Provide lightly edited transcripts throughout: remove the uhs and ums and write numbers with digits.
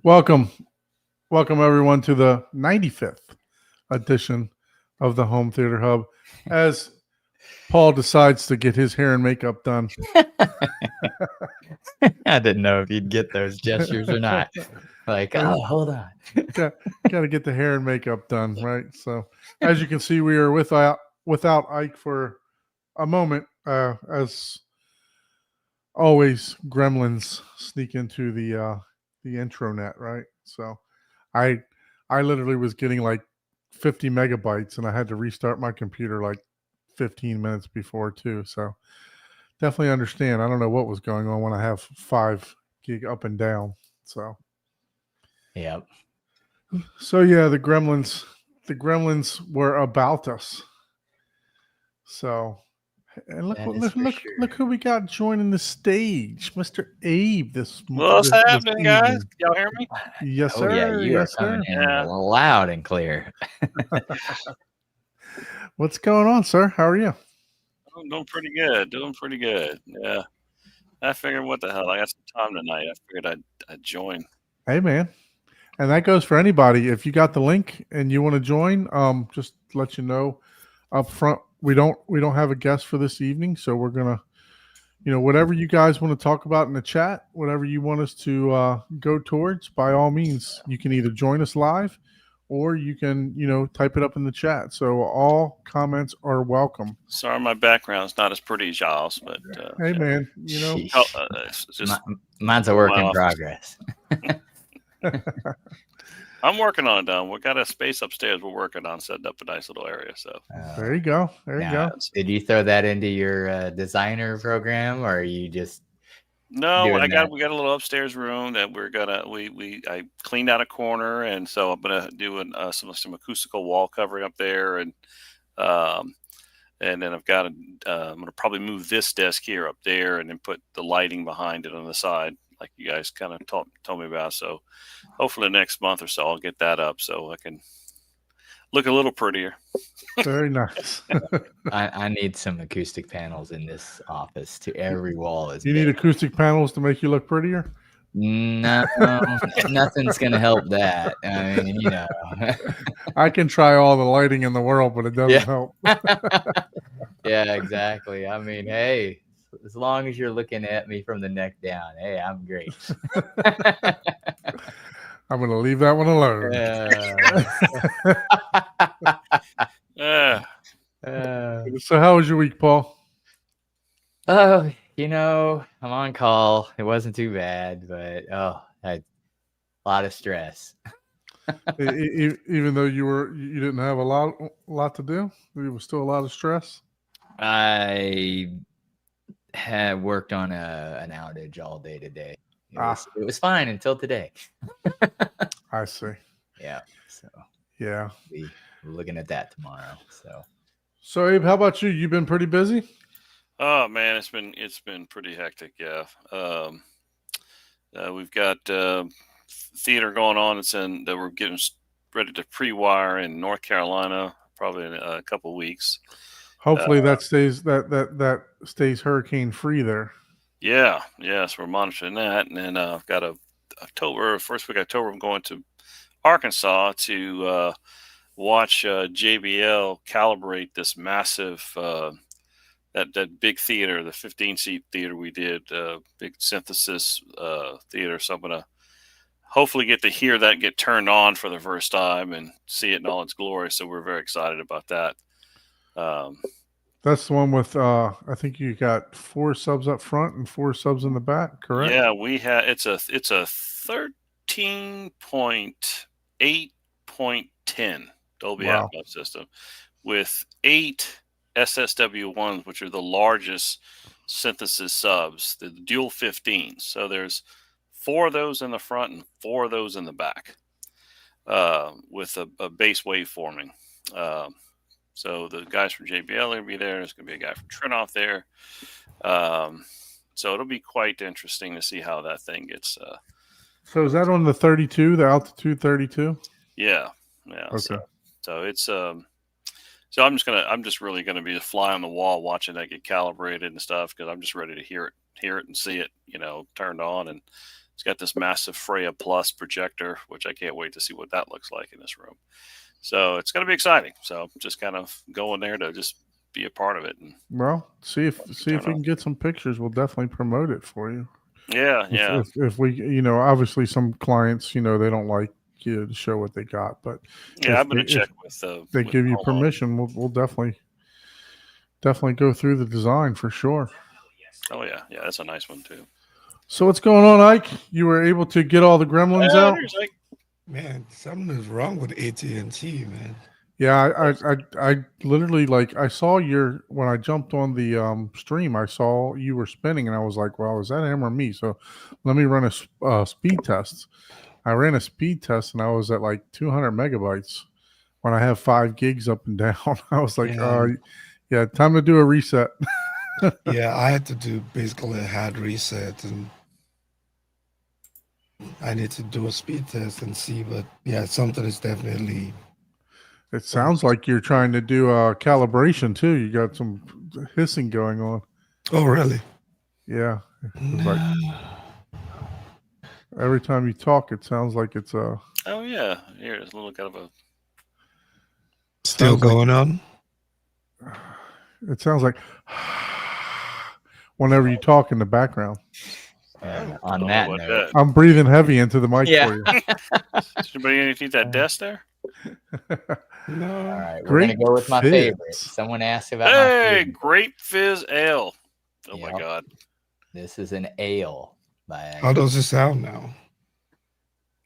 Welcome, welcome everyone to the 95th edition of the Home Theater Hub. As Paul decides to get his hair and makeup done. I didn't know if you'd get those gestures or not. Like, oh, hold on. Got to get the hair and makeup done, right? So, as you can see, we are without Ike for a moment. As always, gremlins sneak into the intranet, right? So, I literally was getting like 50 megabytes, and I had to restart my computer like 15 minutes before too. So definitely understand. I don't know what was going on when I have 5 gig up and down. So Yep. So yeah, the gremlins were about us. So and look who we got joining the stage, Mr. Abe. What's happening, guys? Y'all hear me? Yes, sir. Oh yeah, you are coming in loud and clear. What's going on, sir? How are you? I'm doing pretty good. Yeah. I figured, what the hell? I got some time tonight. I figured I'd join. Hey, man. And that goes for anybody. If you got the link and you want to join, just let you know up front. We don't have a guest for this evening, so we're gonna, whatever you guys want to talk about in the chat, whatever you want us to go towards, by all means, you can either join us live, or you can, type it up in the chat. So all comments are welcome. Sorry, my background's not as pretty as y'all's, but hey, man, mine's a work in progress. I'm working on it, though. We got a space upstairs we're working on, setting up a nice little area. So there you go. There you go. Did you throw that into your designer program, or are you just? No, we got a little upstairs room that we're gonna I cleaned out a corner, and so I'm gonna do some acoustical wall covering up there, and then I've got I'm gonna probably move this desk here up there, and then put the lighting behind it on the side, like you guys kind of told me about. So hopefully next month or so I'll get that up so I can look a little prettier. Very nice. I need some acoustic panels in this office. To every wall is. You need acoustic panels to make you look prettier? No, nothing's gonna help that. I mean, I can try all the lighting in the world, but it doesn't help. Yeah, exactly. I mean, hey, as long as you're looking at me from the neck down, hey, I'm great. I'm going to leave that one alone. So how was your week, Paul? Oh, I'm on call. It wasn't too bad, but I had a lot of stress. Even though you didn't have a lot to do, there was still a lot of stress. I had worked on an outage all day today. It was fine until today. I see. Yeah. So yeah, we're looking at that tomorrow. So Abe, how about you? You've been pretty busy? Oh man, it's been pretty hectic. Yeah. We've got theater going on. That we're getting ready to pre-wire in North Carolina, probably in a couple of weeks. Hopefully that stays hurricane free there. Yeah. Yes, we're monitoring that, and then I've got first week of October. I'm going to Arkansas to watch JBL calibrate this massive that big theater, the 15-seat theater we did, big synthesis theater. So I'm gonna hopefully get to hear that get turned on for the first time and see it in all its glory. So we're very excited about that. That's the one with I think you got 4 subs up front and 4 subs in the back, correct? Yeah, we have. It's a 13.8.10 Dolby Atmos system with 8 SSW1s, which are the largest synthesis subs, the dual 15s. So there's 4 of those in the front and 4 of those in the back, with a bass waveforming. So the guys from JBL are going to be there. There's going to be a guy from Trinoff there. So it'll be quite interesting to see how that thing gets. So is that on the 32, the altitude 32? Yeah. Okay. So it's so I'm just really gonna be a fly on the wall watching that get calibrated and stuff, because I'm just ready to hear it and see it, turned on and He's got this massive Freya Plus projector, which I can't wait to see what that looks like in this room. So it's going to be exciting. So just kind of going there to just be a part of it. And Well, see if we can get some pictures. We'll definitely promote it for you. yeah, yeah. If we, obviously some clients, they don't like you to show what they got, but Yeah, I'm going to check with. They with give you Paul. permission. We'll definitely go through the design for sure. Oh yeah, that's a nice one too. So what's going on, Ike? You were able to get all the gremlins out? Man, something is wrong with AT&T, man. Yeah, I literally I saw when I jumped on the stream, I saw you were spinning, and I was like, well, is that him or me? So let me run a speed test. I ran a speed test, and I was at like 200 megabytes when I have 5 gigs up and down. I was like, yeah, time to do a reset. Yeah, I had to do basically a hard reset, and I need to do a speed test and see, but yeah, something is definitely. It sounds like you're trying to do a calibration too. You got some hissing going on. Oh, really? Yeah. Like every time you talk, it sounds like it's a. Oh yeah, here it's a little kind of a. Still going on? It sounds like whenever you talk in the background. On that note, I'm breathing heavy into the mic Yeah. for you. Does anybody need that desk there? No. all right, we're gonna go with my favorite. Someone asked about my favorite. Grape Fizz Ale. Oh my God. This is an ale. How does it sound now?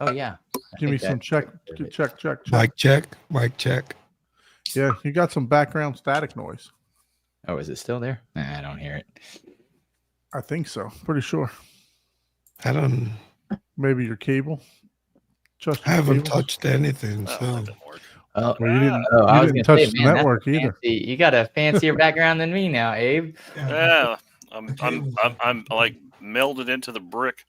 Oh yeah. Give me some check. Check. Mic check. Mic check. Yeah, you got some background static noise. Oh, is it still there? Nah, I don't hear it. I think so. Pretty sure. I don't. Maybe your cable. I haven't touched anything. So. Oh, well, you didn't. I was didn't gonna touch say, the man, network that's either. fancy. You got a fancier background than me now, Abe. Yeah, I'm like melded into the brick.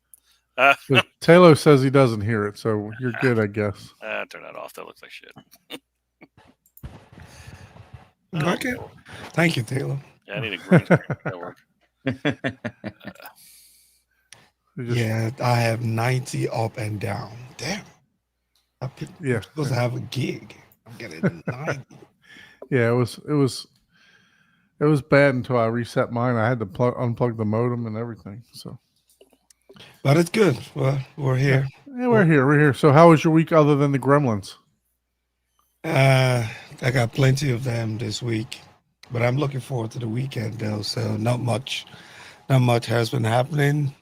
But Taylor says he doesn't hear it, so you're good, I guess. Turn that off. That looks like shit. Okay. Thank you, Taylor. Yeah, I need a green screen network. Yeah, I have 90 up and down. Damn. I'm supposed to have a gig. I'm getting 90. Yeah, it was bad until I reset mine. I had to unplug the modem and everything. So, but it's good. Well, we're here. Yeah, we're here. So, how was your week other than the gremlins? I got plenty of them this week, but I'm looking forward to the weekend though. So not much has been happening.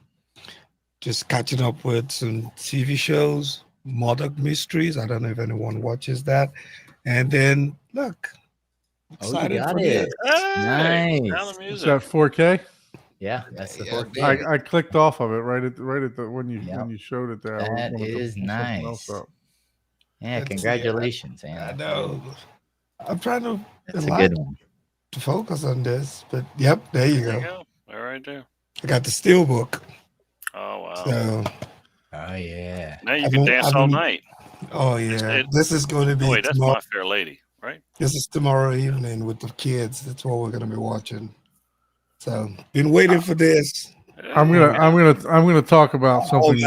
Just catching up with some TV shows, Murdoch Mysteries. I don't know if anyone watches that. And then look, excited you got for it. Hey, Nice. Is that 4K? Yeah, that's the 4K. I clicked off of it right at the when you showed it there. That is nice. Yeah, congratulations, man. I know. I'm trying to. That's a good one. To focus on this, but yep, there you go. All right, there. I got the Steelbook. Oh wow. So, oh yeah. Now you can dance all night. Oh yeah. This is going to be. Wait, that's My Fair Lady, right? This is tomorrow evening with the kids. That's what we're going to be watching. So, been waiting for this. I'm gonna talk about something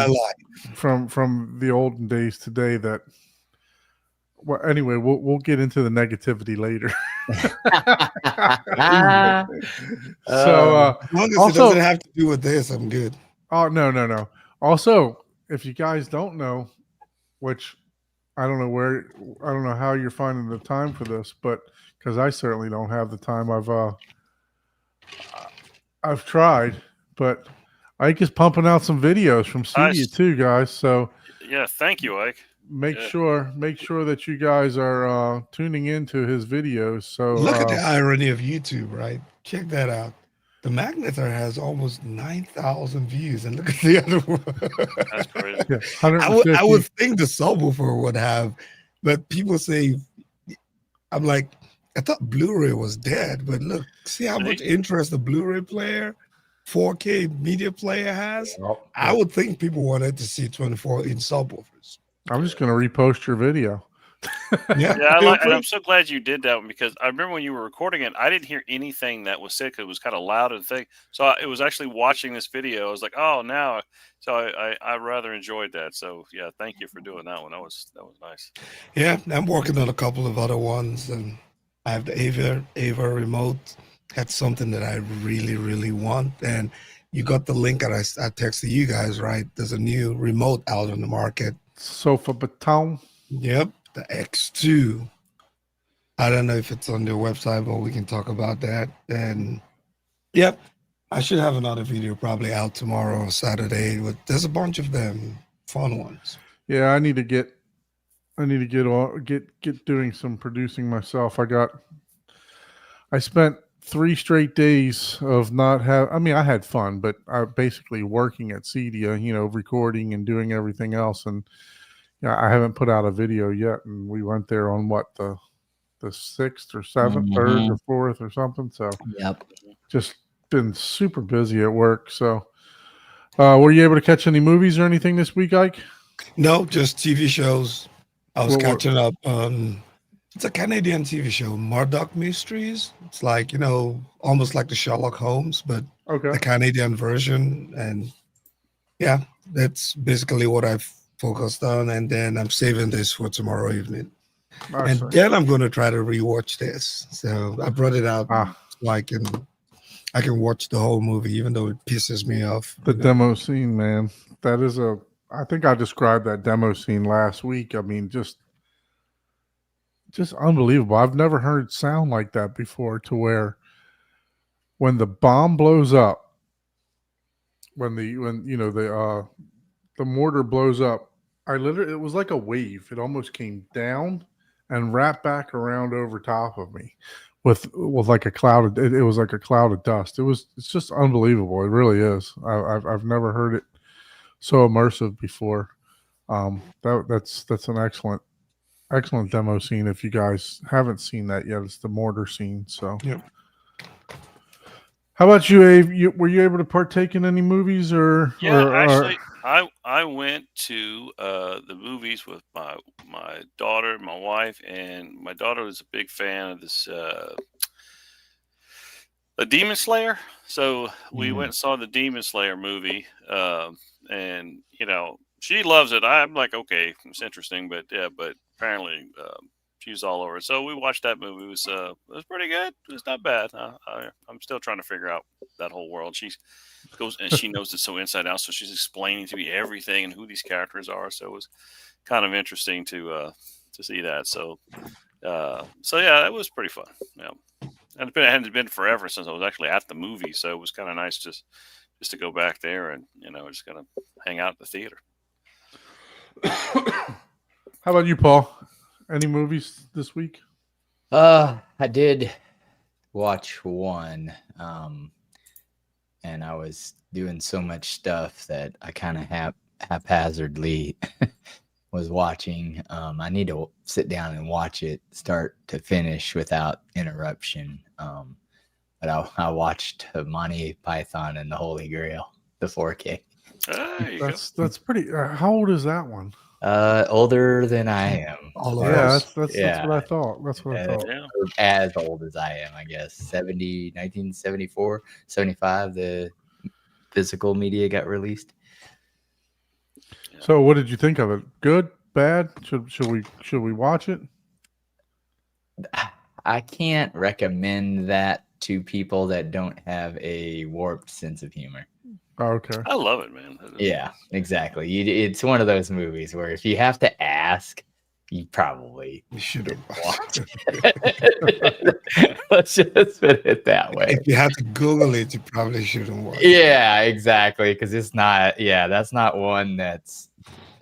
from the olden days today that. Well, anyway, we'll get into the negativity later. So, as long as it doesn't have to do with this, I'm good. Oh no. Also, if you guys don't know, which I don't know how you're finding the time for this, but because I certainly don't have the time. I've tried, but Ike is pumping out some videos from Cydia too, guys. So yeah, thank you, Ike. Make sure that you guys are tuning into his videos. So look at the irony of YouTube, right? Check that out. The Magnetar has almost 9,000 views, and look at the other one. That's crazy. Yeah, I would think the subwoofer would have, but people say, I'm like, I thought Blu-ray was dead, but look, see how much interest the Blu-ray player, 4K media player has. I would think people wanted to see 24-inch subwoofers. I'm just going to repost your video. Yeah, Yeah, I feel like, and free. I'm so glad you did that one because I remember when you were recording it, I didn't hear anything that was said 'cause it was kind of loud and thing. So it was actually watching this video. I was like, oh, now. So I rather enjoyed that. So yeah, thank you for doing that one. That was nice. Yeah, I'm working on a couple of other ones, and I have the Ava remote. That's something that I really, really want. And you got the link that I texted you guys, right? There's a new remote out on the market. Sofa Baton. Yep, the X2. I don't know if it's on their website, but we can talk about that. And yep, I should have another video probably out tomorrow or Saturday. But there's a bunch of them, fun ones. Yeah, I need to get doing some producing myself. I spent 3 straight days of not have. I mean, I had fun, but I basically working at Cedia, recording and doing everything else. And I haven't put out a video yet. And we went there on what the 6th or 7th, 3rd or 4th or something. So Yep. just been super busy at work. So, were you able to catch any movies or anything this week, Ike? No, just TV shows. I was What were- catching up on. It's a Canadian TV show, Murdoch Mysteries. It's like, almost like the Sherlock Holmes, but Okay. the Canadian version. And yeah, that's basically what I've focused on. And then I'm saving this for tomorrow evening. I And see. then I'm going to try to rewatch this. So I brought it out so I can watch the whole movie, even though it pisses me off. The demo scene, man. That is I think I described that demo scene last week. I mean, just unbelievable. I've never heard sound like that before, to where when the bomb blows up, when the mortar blows up, it was like a wave. It almost came down and wrapped back around over top of me with like a cloud. It was like a cloud of dust. It's just unbelievable. It really is. I've never heard it so immersive before. That's an excellent demo scene. If you guys haven't seen that yet, it's the mortar scene. So, Yep. How about you, Abe? Were you able to partake in any movies or? Yeah, actually, I went to the movies with my daughter, my wife, and my daughter was a big fan of this a Demon Slayer. So we went and saw the Demon Slayer movie, and she loves it. I'm like, okay, it's interesting, but apparently she's all over it. So we watched that movie. It was pretty good. It was not bad. I'm still trying to figure out that whole world. She goes and she knows it so inside out. So she's explaining to me everything and who these characters are. So it was kind of interesting to see that. So yeah, it was pretty fun. Yeah. And it hadn't been forever since I was actually at the movie, so it was kind of nice just to go back there and just kind of hang out at the theater. How about you, Paul? Any movies this week? I did watch one, and I was doing so much stuff that I kind of haphazardly was watching. I need to sit down and watch it start to finish without interruption. But I watched Monty Python and the Holy Grail, the 4K. That's pretty. How old is that one? Older than I am. All of Yeah, us. that's what I thought. That's what I thought. Yeah. Or as old as I am, I guess. 1974, 75, the physical media got released. So, what did you think of it? Good, bad? Should we watch it? I can't recommend that to people that don't have a warped sense of humor. Oh, okay. I love it, man. Yeah, exactly. It's one of those movies where if you have to ask, you probably You should have watch it. Let's just put it that way. If you had to Google it, you probably shouldn't watch. Yeah, exactly. Because it's not. Yeah, that's not one that's.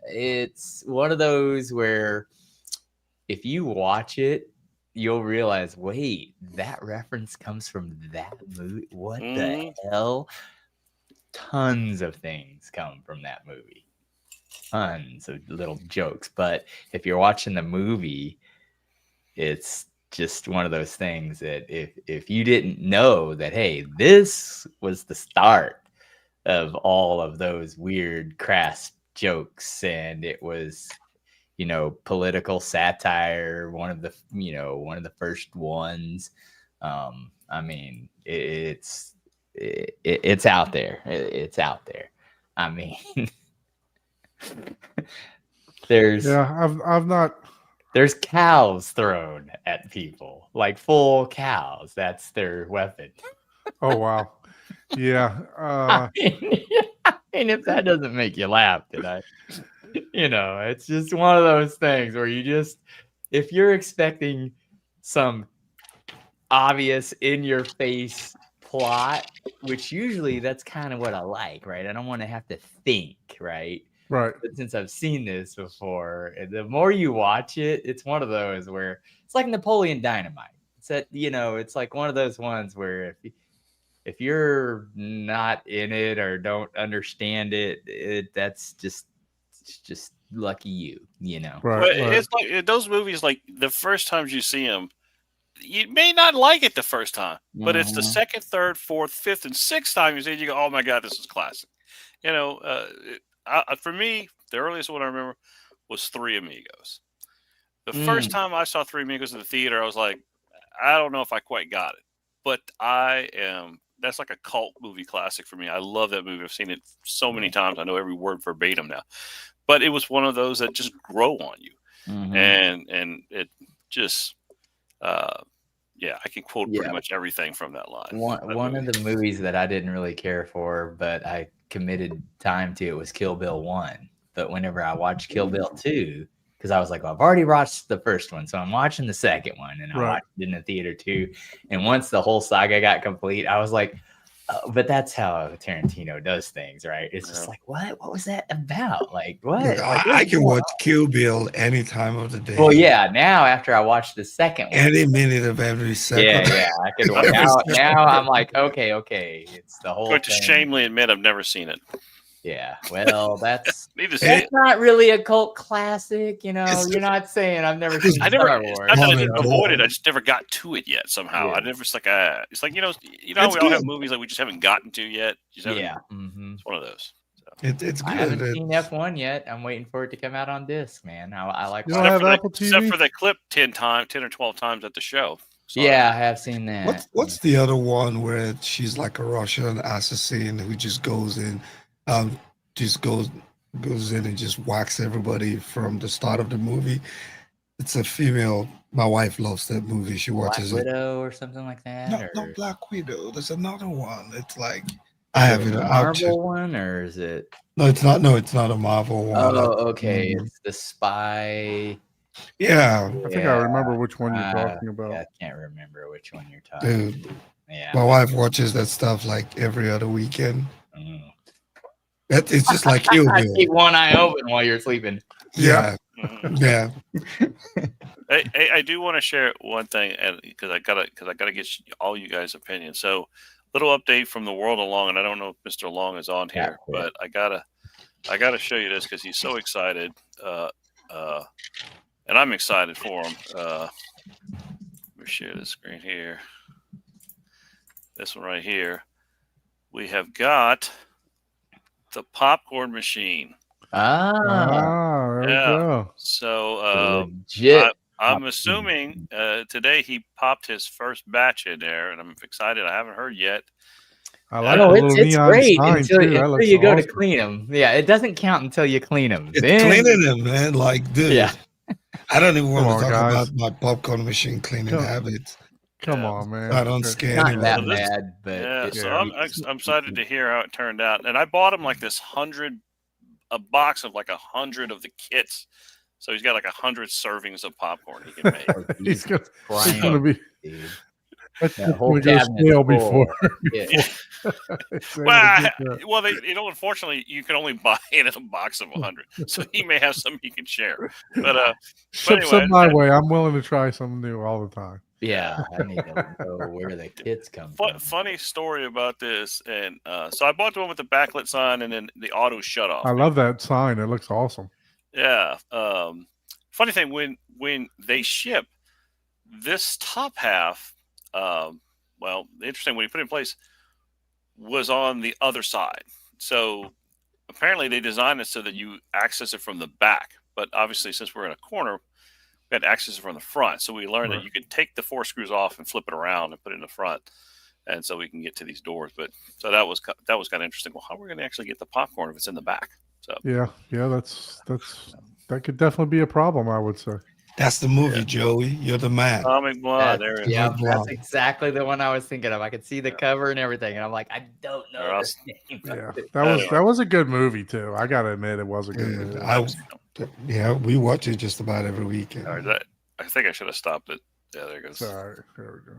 It's one of those where if you watch it, you'll realize, wait, that reference comes from that movie. What the hell? Tons of things come from that movie. Tons of little jokes. But if you're watching the movie, it's just one of those things that if you didn't know that, hey, this was the start of all of those weird crass jokes, and it was political satire, one of the first ones. I mean, it's out there. It's out there. I mean, there's cows thrown at people, like full cows. That's their weapon. Oh wow. Yeah. I mean, if that doesn't make you laugh, then it's just one of those things where if you're expecting some obvious in your face plot, which usually that's kind of what I like, right? I don't want to have to think, right? Right. But since I've seen this before, the more you watch it, it's one of those where it's like Napoleon Dynamite. It's that, it's like one of those ones where if you're not in it or don't understand it, that's just lucky you, Right. But it's like those movies, like the first times you see them, you may not like it the first time, but it's the second, third, fourth, fifth, and sixth time you see it, you go, oh my God, this is classic. For me, the earliest one I remember was Three Amigos. The first time I saw Three Amigos in the theater, I was like, I don't know if I quite got it, but that's like a cult movie classic for me. I love that movie. I've seen it so many times. I know every word verbatim now, but it was one of those that just grow on you. And it just, I can quote pretty much everything from that line. One of the movies that I didn't really care for, but I committed time to, it was Kill Bill 1. But whenever I watched Kill Bill 2, because I was like, well, I've already watched the first one, so I'm watching the second one, and I watched it in the theater too. And once the whole saga got complete, I was like, but that's how Tarantino does things, right? It's just like, what was that about? Like, what? I can watch Kill Bill any time of the day. Well, yeah. Now after I watched the second one, any minute of every second. Yeah. I could. now I'm like, okay. It's the whole. I'm going to shamefully admit I've never seen it. Yeah. Well, that's it's not really a cult classic, You're not saying I've never seen Star Wars. Not that I didn't avoid it. I just never got to it yet. Somehow, I never. It's like it's like we all have movies like we just haven't gotten to yet. It's one of those. So. It's good. I haven't seen F1 yet. I'm waiting for it to come out on disc, man. I like. You don't have Apple TV? Except for that clip 10 or 12 times at the show. So, yeah, I have seen that. What's the other one where she's like a Russian assassin who just goes in? Just goes in and just whacks everybody from the start of the movie. It's a female. My wife loves that movie. She watches Black Widow or something like that. No, Black Widow. There's another one. It's like I have it. Marvel one, or is it? No, it's not. No, it's not a Marvel one. Oh, okay. It's the spy. Yeah, I think I remember which one you're talking about. I can't remember which one you're talking. Dude, my wife watches that stuff like every other weekend. It's just like you. I keep one eye open while you're sleeping. Yeah. I do want to share one thing, and because I gotta get all you guys' opinions. So, little update from the world of Long, and I don't know if Mr. Long is on here, but I gotta show you this because he's so excited, and I'm excited for him. Let me share the screen here. This one right here. We have got the popcorn machine. There we go. So I'm assuming today he popped his first batch in there, and I'm excited. I haven't heard yet. I like it's great until you go to awesome. clean them. Yeah, it doesn't count until you clean them. It's cleaning them, man. Like, dude. Yeah. I don't even want to talk guys. about my popcorn machine cleaning habits. Come on, man. I don't scare Not you. that bad, but I'm excited to hear how it turned out. And I bought him like a box of like 100 of the kits. So he's got like 100 servings of popcorn he can make. he's gonna be. Dude. That's That whole gonna go cabinet's stale full. before. Well, unfortunately, you can only buy it in a box of 100. So he may have some he can share. But Ship anyway, some my way. I'm willing to try something new all the time. Yeah, I need to know where the kits come from. Funny story about this, and so I bought the one with the backlit sign and then the auto shut off. I love that sign. It looks awesome. Yeah. Funny thing, when they ship this top half, interesting when you put it in place was on the other side. So apparently they designed it so that you access it from the back. but obviously since we're in a corner, we had access from the front. So we learned Right. that you could take the 4 screws off and flip it around and put it in the front, and so we can get to these doors. But so that was kind of interesting. Well, how are we going to actually get the popcorn if it's in the back? So Yeah, that could definitely be a problem, I would say. That's the movie, Joey. You're the man. Atomic Blonde, there it is. Yeah, Atomic that's Blonde. exactly the one I was thinking of. I could see the cover and everything, and I'm like, I don't know Or this name. Yeah, that was a good movie too. I gotta admit, it was a good movie. Yeah, we watch it just about every weekend. All right, I think I should have stopped it. Yeah, there it goes. Sorry, there we go.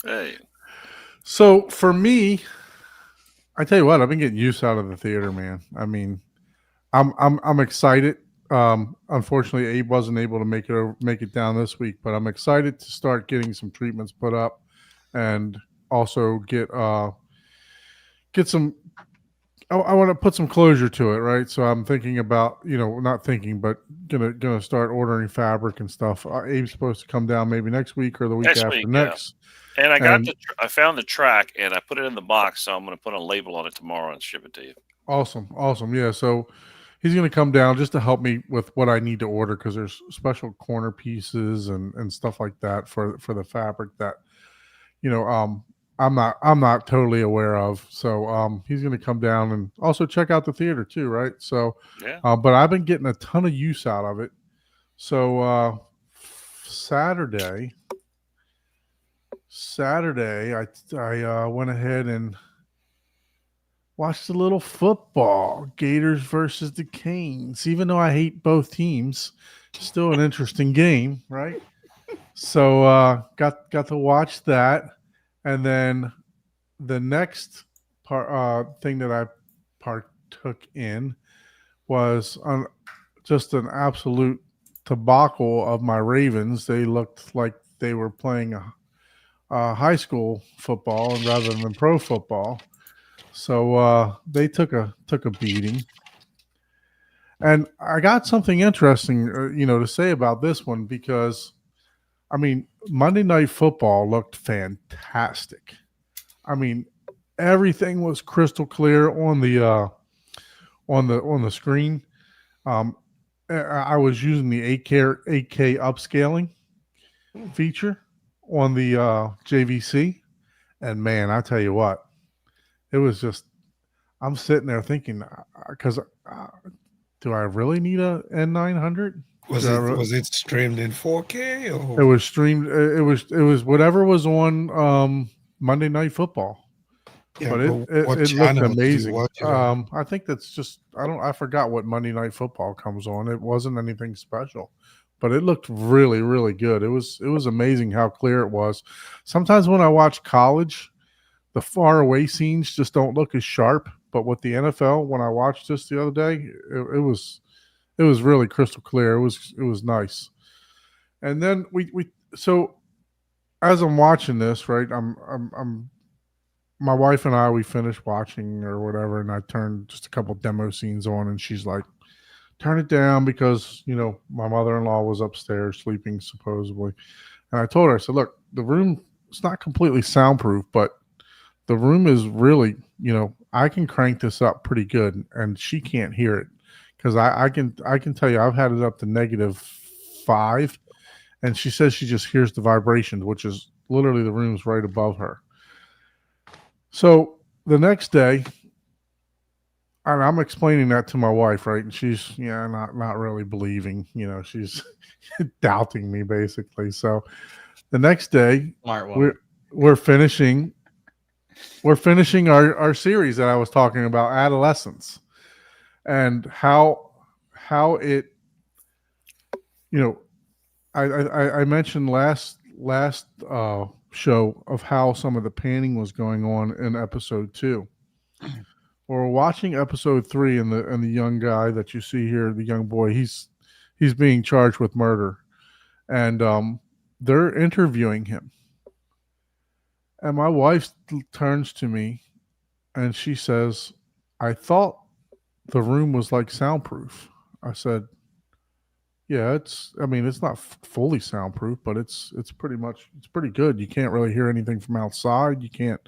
Hey, So for me, I tell you what, I've been getting use out of the theater, man. I mean, I'm excited. Unfortunately, Abe wasn't able to make it down this week, but I'm excited to start getting some treatments put up, and also get some. I want to put some closure to it, right? So I'm thinking about, not thinking, but gonna start ordering fabric and stuff. Abe's supposed to come down maybe next week or the week Next after week, yeah. next. and I got And- I found the track and I put it in the box, so I'm going to put a label on it tomorrow and ship it to you. Awesome. Yeah. So he's going to come down just to help me with what I need to order, because there's special corner pieces and stuff like that for the fabric that, I'm not totally aware of. So he's going to come down and also check out the theater too, right? So, Yeah. but I've been getting a ton of use out of it. So Saturday, I went ahead and watched a little football, Gators versus the Canes. Even though I hate both teams, still an interesting game, right? So got to watch that, and then the next thing that I partook in was just an absolute debacle of my Ravens. They looked like they were playing a high school football rather than pro football. So they took a beating, and I got something interesting, to say about this one, because, I mean, Monday Night Football looked fantastic. I mean, everything was crystal clear on the screen. I was using the 8K upscaling feature on the JVC, and man, I tell you what. It was just, I'm sitting there thinking, because do I really need a N900? Was it streamed in 4K or? It was streamed. It was whatever was on Monday Night Football. Yeah, But it looked amazing. I think that's just, I forgot what Monday Night Football comes on. It wasn't anything special, but it looked really, really good. It was amazing how clear it was. Sometimes when I watch college, the far away scenes just don't look as sharp. But with the NFL, when I watched this the other day, it was really crystal clear. It was nice. And then so as I'm watching this, right, I'm my wife and I, we finished watching or whatever, and I turned just a couple demo scenes on, and she's like, turn it down, because my mother-in-law was upstairs sleeping supposedly. And I told her, I said, look, the room, it's not completely soundproof, but the room is really, I can crank this up pretty good, and she can't hear it, because I can tell you, I've had it up to -5, and she says she just hears the vibrations, which is literally the room's right above her. So the next day, and I'm explaining that to my wife, right? And she's not really believing, she's doubting me basically. So the next day, Smart one. we're finishing our series that I was talking about, Adolescence, and how it, I mentioned last show of how some of the panning was going on in episode 2. We're watching episode 3, and the young guy that you see here, the young boy, he's being charged with murder, and they're interviewing him. And my wife turns to me and she says, I thought the room was like soundproof. I said, yeah, it's not fully soundproof, but it's pretty good. You can't really hear anything from outside. You can't,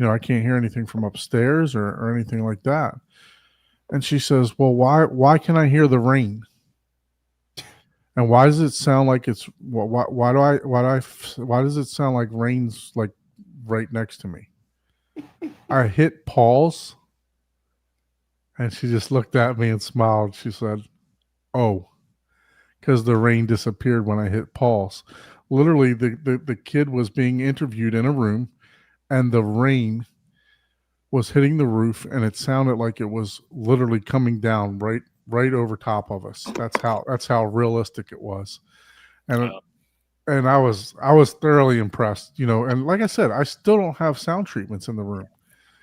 I can't hear anything from upstairs or anything like that. And she says, well, why can I hear the rain? And why does it sound like it's why does it sound like rain's like right next to me? I hit pause, and she just looked at me and smiled. She said, "Oh, because the rain disappeared when I hit pause." Literally, the kid was being interviewed in a room, and the rain was hitting the roof, and it sounded like it was literally coming down right over top of us. That's how realistic it was, and and I was thoroughly impressed. And like I said, I still don't have sound treatments in the room.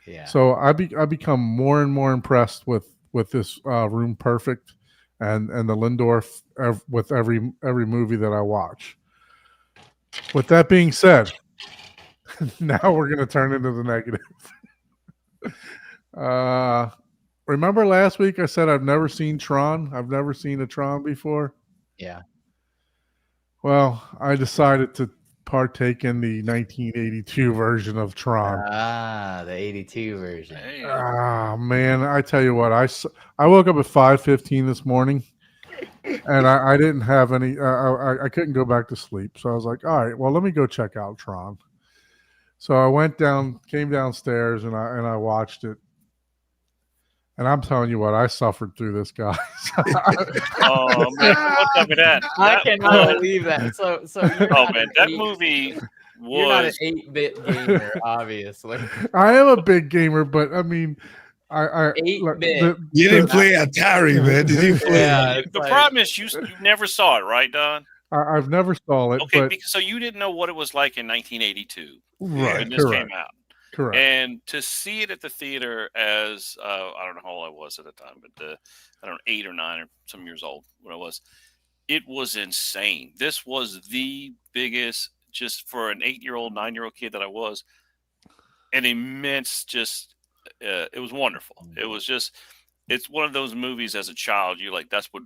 Yeah. So I become more and more impressed with this Room Perfect and the Lindorf with every movie that I watch. With that being said, now we're going to turn into the negative. Remember last week I said I've never seen Tron? I've never seen a Tron before. Yeah. Well, I decided to partake in the 1982 version of Tron. The 82 version. Hey, Man, I tell you what, I woke up at 5:15 this morning, and I didn't have any. I couldn't go back to sleep, so I was like, all right, well, let me go check out Tron. So I came downstairs, and I watched it. And I'm telling you what, I suffered through this, guys. oh man, what's up with that? I cannot believe that. So Oh man, that movie you're not an was 8-bit gamer, obviously. I am a big gamer, but I mean, I 8-bit. You didn't play Atari, man. Did you play? Yeah, the problem is you never saw it, right, Don? I've never saw it. Okay, but, so you didn't know what it was like in 1982 right? when this Correct. came out. Correct. And to see it at the theater as I don't know how old I was at the time, but I don't know, 8 or 9 or some years old when I was. It was insane. This was the biggest, just for an 8-year-old, 9-year-old kid that I was, an immense. It was wonderful. It was it's one of those movies as a child. That's what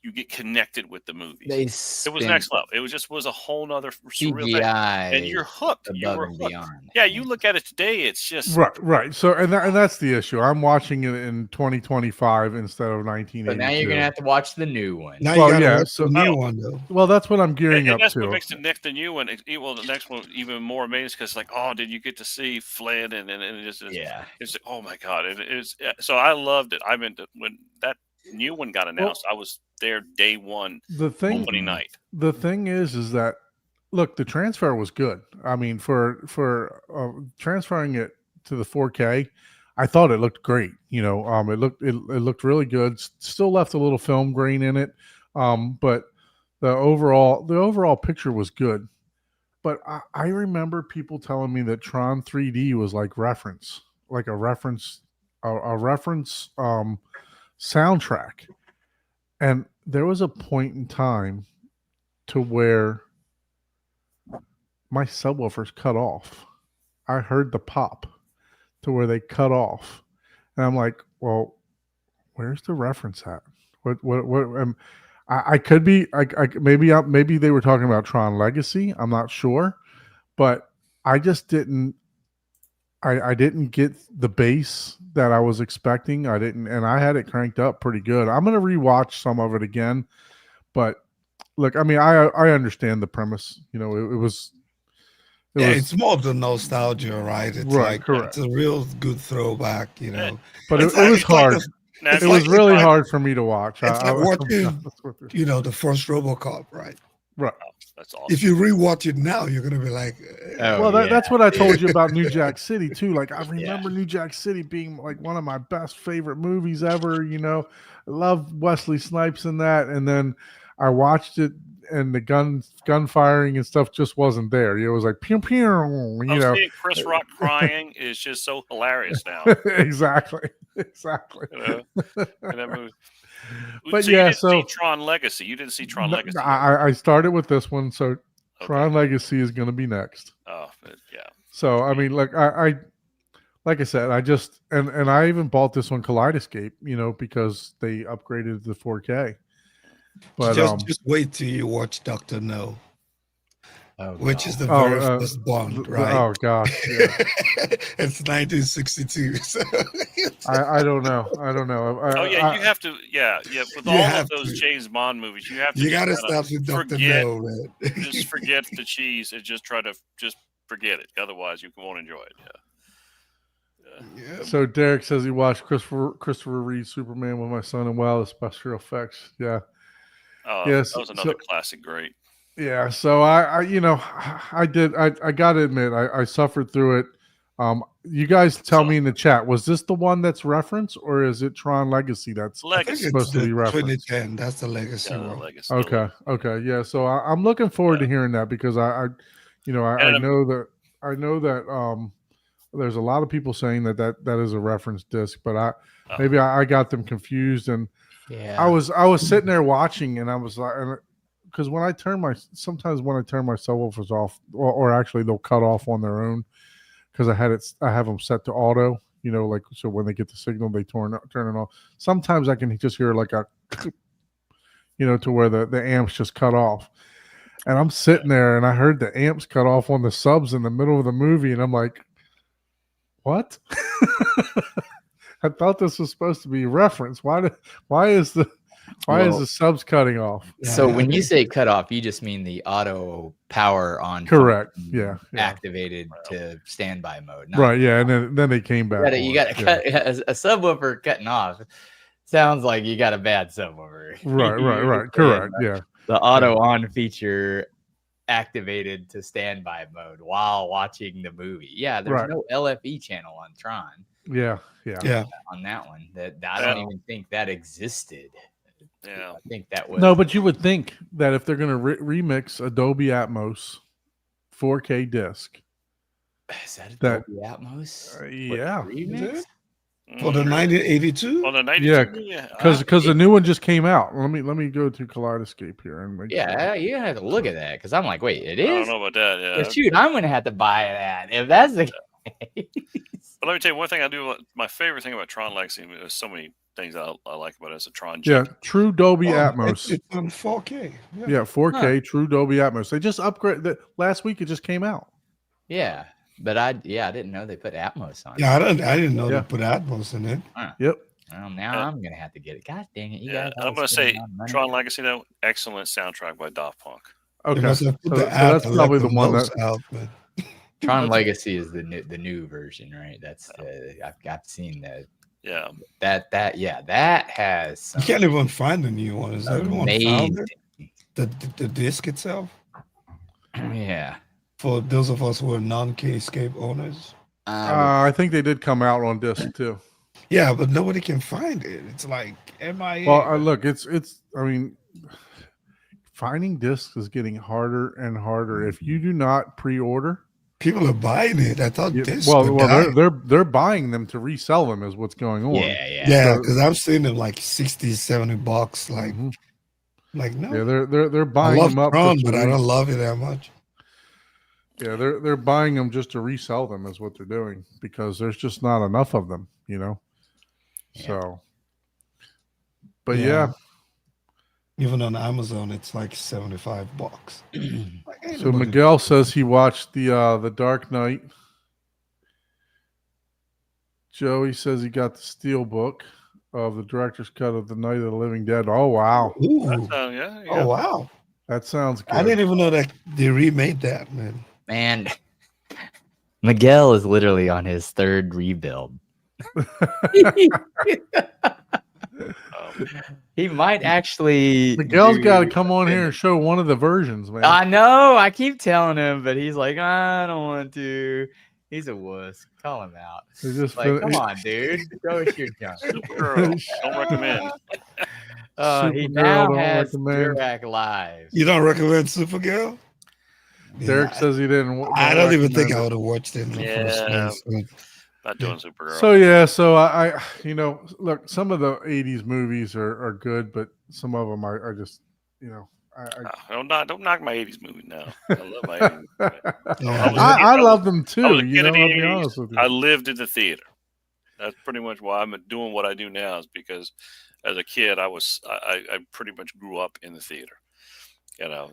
you get connected with the movies. It was next level. It was a whole nother surreal thing. CGI, and you're hooked. You above were and hooked. beyond. Yeah, you look at it today, it's just right. So and that's the issue. I'm watching it in 2025 instead of 1982. But now you're gonna have to watch the new one. Now Well, you gotta yeah, watch so- the new one though. Well, that's what I'm gearing and up that's to. what makes the new one. Well, the next one even more amazing because oh, did you get to see Flynn and Yeah. it's oh my god, it's so I loved it. I mean, when that new one got announced, I was there day one, opening night. The thing is that look, the transfer was good. I mean, for transferring it to the 4K, I thought it looked great. It looked really good. Still left a little film grain in it, but the overall picture was good. But I remember people telling me that Tron 3D was like a reference soundtrack. And there was a point in time to where my subwoofers cut off. I heard the pop to where they cut off. And I'm like, well, where's the reference at? I could be, maybe they were talking about Tron Legacy. I'm not sure, but I just didn't, I didn't get the bass that I was expecting. And I had it cranked up pretty good. I'm going to rewatch some of it again, but look, I mean, I understand the premise. It's more the nostalgia, right? It's right, correct. It's a real good throwback, But it was hard. It was really hard for me to watch. It's like watching, the first RoboCop, right? Right. That's awesome. If you rewatch it now, you're gonna be like, that's what I told you about New Jack City too. Like I remember New Jack City being like one of my best favorite movies ever. I love Wesley Snipes in that, and then I watched it, and the gun firing and stuff just wasn't there. It was like pew pew. Seeing Chris Rock crying is just so hilarious now. Exactly. In that movie. But you didn't see Tron Legacy. You didn't see Tron Legacy. I started with this one, so Tron Legacy is going to be next. Oh, yeah. So I mean, like I said, I just and I even bought this on Kaleidoscape, because they upgraded to 4K. But just wait till you watch Dr. No. Which is the very first Bond, right? Oh gosh, yeah. It's 1962. So I don't know. I don't know. Oh yeah, you have to. Yeah. With You all have of those to. James Bond movies, you have to. You just gotta kinda stop with Dr. forget. No, man. Just forget the cheese and just try to just forget it. Otherwise, you won't enjoy it. Yeah. So Derek says he watched Christopher Reeve Superman with my son and wow, the special effects. Yeah. Yes. That was another classic. Great. Yeah, so I I got to admit, I suffered through it. You guys tell me in the chat, was this the one that's referenced, or is it Tron Legacy that's I think Legacy. it's supposed to the be referenced? 2010. That's the legacy Yeah, the one. Legacy. Okay, yeah. So I'm looking forward to hearing that because I And, know that there's a lot of people saying that is a reference disc, but maybe I got them confused, and Yeah. I was sitting there watching, and I was like, because when I turn my subwoofers off, or actually they'll cut off on their own, because I have them set to auto, like, so when they get the signal they turn it off. Sometimes I can just hear like a, to where the amps just cut off, and I'm sitting there and I heard the amps cut off on the subs in the middle of the movie, and I'm like, what? I thought this was supposed to be reference. Why is the subs cutting off? So when you say cut off, you just mean the auto power on. Correct. function Yeah. Activated to standby mode. not- Right. Yeah. And then they came back. You got to cut a subwoofer cutting off. Sounds like you got a bad subwoofer. Right. Correct. Yeah. The auto on feature activated to standby mode while watching the movie. Yeah, there's Right. no LFE channel on Tron. Yeah. On that one, that I don't even think that existed. Yeah. I think that was No, but you would think that if they're going to remix Adobe Atmos 4K disc, is that that- Dolby Atmos? yeah. Remix? For the 1982? On the 92? Yeah, because the new one just came out. Let me go to Kaleidoscape here and make sure. Yeah, you're gonna have to look at that because I'm like, wait, it I don't is? know about that. Yeah. Yeah, shoot, I'm gonna have to buy that if that's the case. But let me tell you one thing I do. My favorite thing about Tron Legacy, there's so many things I like about it as a Tron. Yeah, true Dolby Oh, Atmos. It's on 4K. Yeah, 4K true Dolby Atmos. They just upgraded last week. It just came out. Yeah, but I didn't know they put Atmos on. Yeah, I didn't know Yeah. they put Atmos in it. Yep. Well, now I'm gonna have to get it. God dang it! You Yeah, guys I'm always going to say spending my money. Tron Legacy, though, excellent soundtrack by Daft Punk. They Okay. must have put So the app that's and probably let the one notes that. out, man. Tron Legacy is the new version, right? That's I've seen that. Yeah. That has some You can't even find the new one. Is that one found amazing. it? The disc itself? Yeah. For those of us who are non-K-Scape owners. I think they did come out on disc too. Yeah, but nobody can find it. It's like MIA. Well, look, it's. I mean, finding discs is getting harder and harder. If you do not pre-order, People are buying it. I thought you- this. well, they're buying them to resell them is what's going on. yeah. Yeah, So- because I'm seeing them like 60, 70 bucks. Like, Mhm. no. Yeah, they're I buying love them up. Tron, just to but I don't love it that much. Yeah, they're buying them just to resell them is what they're doing because there's just not enough of them, Yeah. So, but Yeah. yeah, Even on Amazon, it's like 75 bucks. Like, ain't so nobody- Miguel says he watched the Dark Knight. Joey says he got the steel book of the director's cut of the Night of the Living Dead. Oh wow, Ooh. Yeah. Oh, wow. that sounds good. I didn't even know that they remade that, man. Man, Miguel is literally on his third rebuild. He might actually. Miguel's got to do- come on here and show one of the versions, man. I know. I keep telling him, but he's like, I don't want to. He's a wuss. Call him out. They just Like, fin- come on, dude. Show us your junk. Supergirl. Don't recommend. He Supergirl, now don't has recommend. Durac Live. You don't recommend Supergirl? Derek Yeah, says he didn't. I don't even think recommend I it. would have watched it in the first Yeah. place. But Not doing Supergirl. So yeah, so I look, some of the '80s movies are good, but some of them are just, Don't knock my 80s movie now. I love my 80s movie. yeah, I love them I was too. a kid I'll in the be 80s. honest with you. I lived in the theater. That's pretty much why I'm doing what I do now, is because as a kid I pretty much grew up in the theater.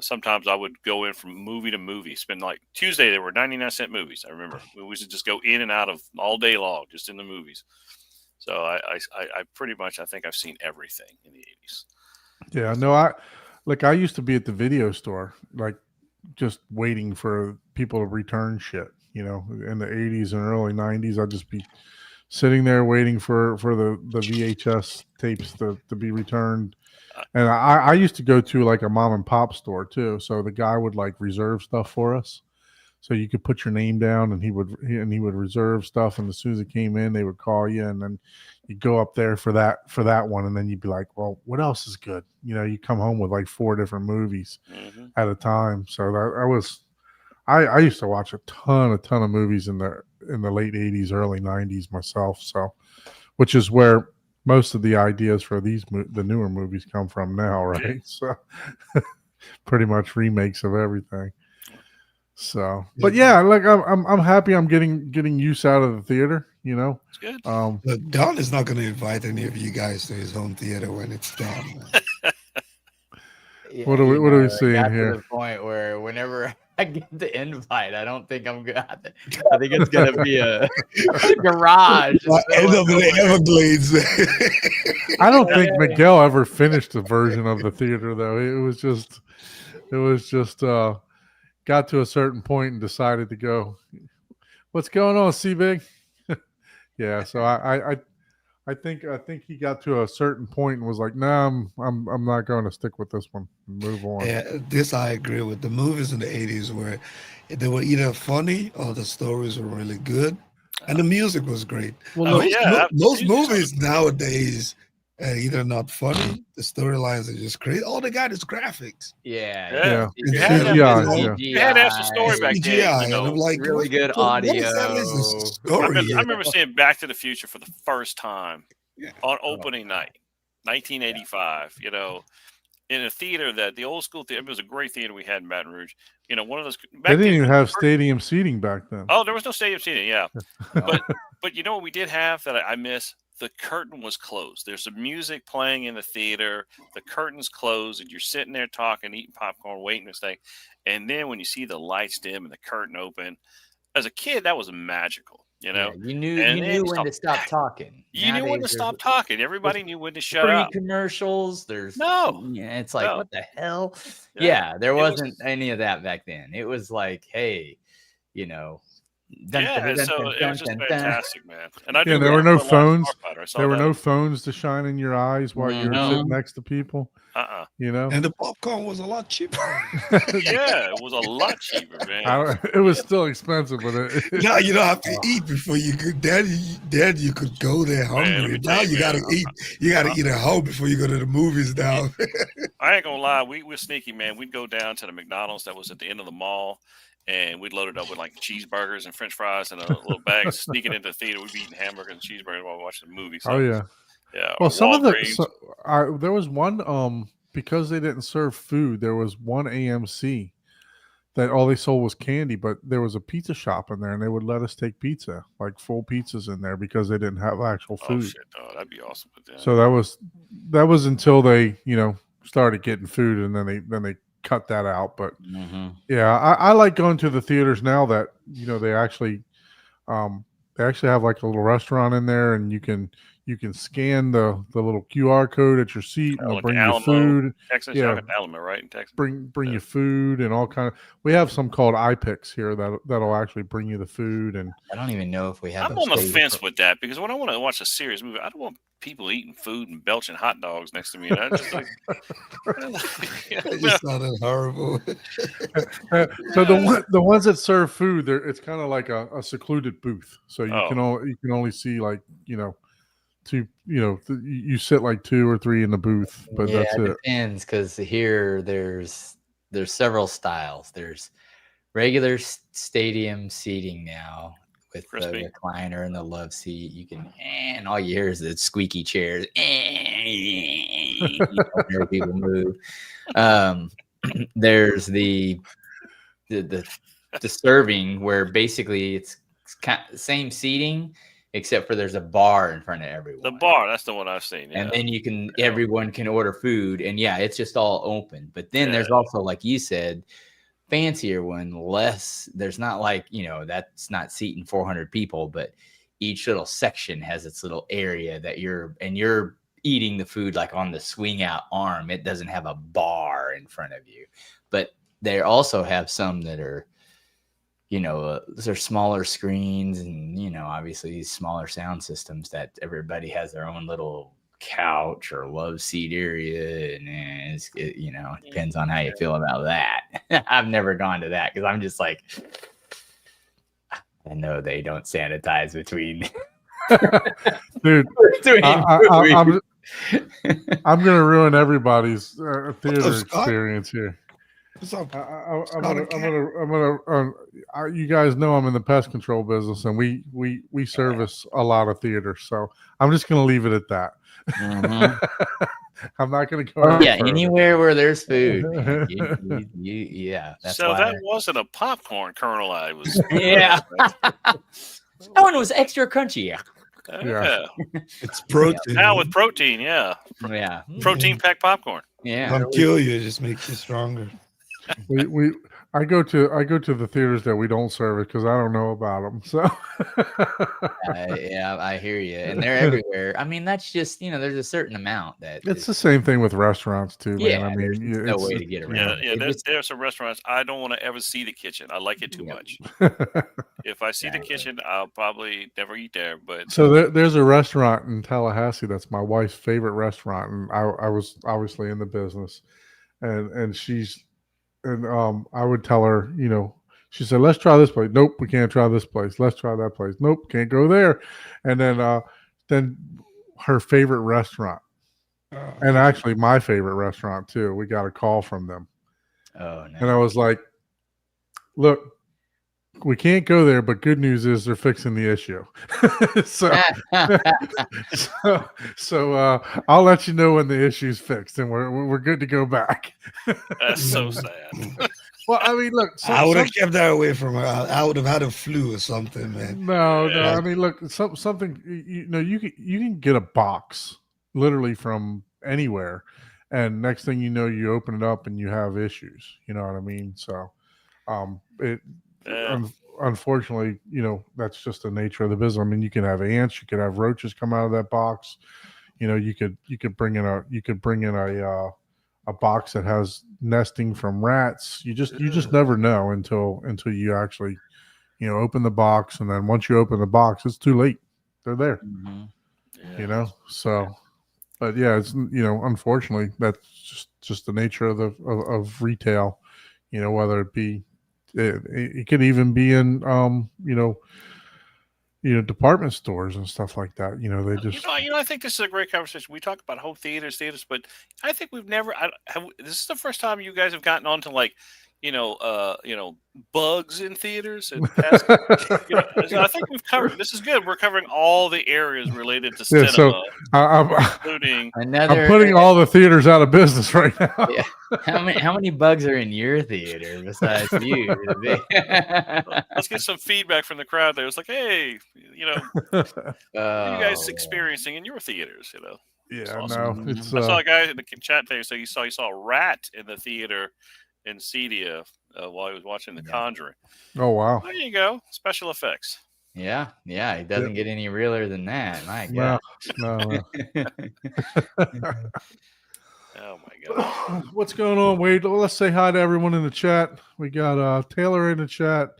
Sometimes I would go in from movie to movie. Spend like Tuesday, there were 99-cent movies. I remember we used to just go in and out of all day long, just in the movies. So I pretty much I think I've seen everything in the 80s. Yeah, no, I used to be at the video store, like just waiting for people to return shit. In the 80s and early 90s, I'd just be sitting there waiting for the VHS tapes to be returned. And I used to go to like a mom and pop store too. So the guy would like reserve stuff for us. So you could put your name down and he would reserve stuff. And as soon as it came in, they would call you, and then you'd go up there for that one. And then you'd be like, well, what else is good? You come home with like 4 different movies at a time. So I used to watch a ton of movies in the late 80s, early 90s myself. So, which is where most of the ideas for the newer movies come from now, right? So pretty much remakes of everything. So, but yeah, like I'm happy I'm getting use out of the theater. It's good. Look, Don is not going to invite any of you guys to his home theater when it's done. Yeah, What are we it seeing got here? To the point where whenever I get the invite, I don't think I'm good. I think it's gonna be a garage. End up in the Everglades. I don't think Miguel ever finished a version of the theater though. It was just got to a certain point and decided to go. What's going on, C-Big? Yeah, so I think he got to a certain point and was like, "No, I'm not going to stick with this one. Move on." Yeah, this I agree with. The movies in the 80s where they were either funny or the stories were really good, and the music was great. Well, most movies nowadays are either not funny, the storylines are just crazy. All they got is graphics. Yeah. You had to have some story back then. And I'm like, really good audio. I remember seeing Back to the Future for the first time on opening night, 1985. In a theater that the old school theater, it was a great theater we had in Baton Rouge. One of those. They didn't even have stadium seating back then. Oh, there was no stadium seating. Yeah, but you know what we did have that I miss? The curtain was closed. There's some music playing in the theater. The curtain's closed, and you're sitting there talking, eating popcorn, waiting this thing. And then when you see the lights dim and the curtain open, as a kid, that was magical. Yeah, you knew when to stop talking. You knew when to stop talking. Everybody knew when to shut up. Commercials. There's it's like what the hell? Yeah, there wasn't any of that back then. It was like, hey, So it was just fantastic, man. And there were no phones. There were no phones to shine in your eyes while you were sitting next to people. And the popcorn was a lot cheaper. Yeah, it was a lot cheaper, man. It was still expensive, but now you don't have to eat before you could. Then you could go there hungry. Now you got to eat. You got to eat at home before you go to the movies now. I ain't gonna lie, we're sneaky, man. We'd go down to the McDonald's that was at the end of the mall. And we'd load it up with like cheeseburgers and French fries and a little bag, sneaking into the theater. We'd be eating hamburgers and cheeseburgers while watching the movie. So, yeah. Well, some of there was one because they didn't serve food. There was one AMC that all they sold was candy, but there was a pizza shop in there, and they would let us take pizza, like full pizzas in there, because they didn't have actual food. Oh shit! Oh, that'd be awesome. So that was until they started getting food, and then they cut that out. But I like going to the theaters now that they actually have like a little restaurant in there, and you can scan the little QR code at your seat, and they'll bring you food. Texas, Alamo, right? In Texas. Bring you food and all kind of. We have some called iPix here that'll actually bring you the food. And I don't even know if we have. I'm on the fence with that, because when I want to watch a serious movie, I don't want people eating food and belching hot dogs next to me. And I just like, it just sounded horrible. So the ones that serve food, it's kind of like a secluded booth, so you can only see like two, you sit like 2 or 3 in the booth, but that's it. Depends, because here there's several styles. There's regular stadium seating now with the recliner and the love seat. You can, and all you hear is the squeaky chairs. Whenever people move. There's the serving, where basically it's kind of same seating, except for there's a bar in front of everyone. The bar, that's the one I've seen. Yeah. And then everyone can order food, and it's just all open. But then there's also, like you said, fancier one, less. There's not like, that's not seating 400 people, but each little section has its little area that you're eating the food like on the swing out arm. It doesn't have a bar in front of you, but they also have some that are, they're smaller screens and, obviously these smaller sound systems that everybody has their own little couch or love seat area. And it depends on how you feel about that. I've never gone to that because I'm just like, I know they don't sanitize between. Dude, I'm gonna ruin everybody's theater experience here. You guys know I'm in the pest control business, and we service a lot of theaters, so I'm just gonna leave it at that. Mm-hmm. I'm not gonna go. Anywhere where there's food. That's so why that wasn't a popcorn kernel. I was. Yeah. Oh, and it was extra crunchy. Yeah. It's protein. Now with protein, Yeah. protein packed popcorn. Yeah. Don't kill you, it just makes you stronger. I go to the theaters that we don't service because I don't know about them. So I hear you, and they're everywhere. I mean, that's just there's a certain amount that it's the same thing with restaurants too, man. Yeah, I mean, there's no way to get around. Yeah. There's some restaurants I don't want to ever see the kitchen. I like it too much. If I see the kitchen, I'll probably never eat there. But so there's a restaurant in Tallahassee that's my wife's favorite restaurant, and I was obviously in the business, and she's. And I would tell her, she said, let's try this place. Nope, we can't try this place. Let's try that place. Nope, can't go there. And then her favorite restaurant, and actually my favorite restaurant too. We got a call from them. Oh, no. And I was like, look, we can't go there, but good news is they're fixing the issue. so I'll let you know when the issue's fixed, and we're good to go back. That's so sad. Well, I mean, look, I would have kept that away from her. I would have had a flu or something, man. No. I mean, look, something you can get a box literally from anywhere, and next thing you know, you open it up and you have issues. You know what I mean? So, unfortunately, that's just the nature of the business. I mean, you can have ants, you could have roaches come out of that box. You could bring in a box that has nesting from rats. You just never know until you actually, open the box, and then once you open the box, it's too late. They're there. Mm-hmm. So, but yeah, it's unfortunately that's just the nature of retail. Whether it be. It could even be in department stores and stuff like that. They just I think this is a great conversation. We talk about whole theaters, but I think we've never. This is the first time you guys have gotten onto bugs in theaters. And I think we've covered. This is good. We're covering all the areas related to cinema, so including. I'm putting all the theaters out of business right now. Yeah. How many bugs are in your theater besides you? Let's get some feedback from the crowd. There, it's like, hey, what are you guys experiencing in your theaters? Yeah, awesome. No, it's. I saw a guy in the chat there. So he saw a rat in the theater in Cedia while he was watching The Conjuring. Oh wow! There you go, special effects. Yeah, it doesn't get any realer than that. My God. No. Oh my God! What's going on, Wade? Well, let's say hi to everyone in the chat. We got Taylor in the chat.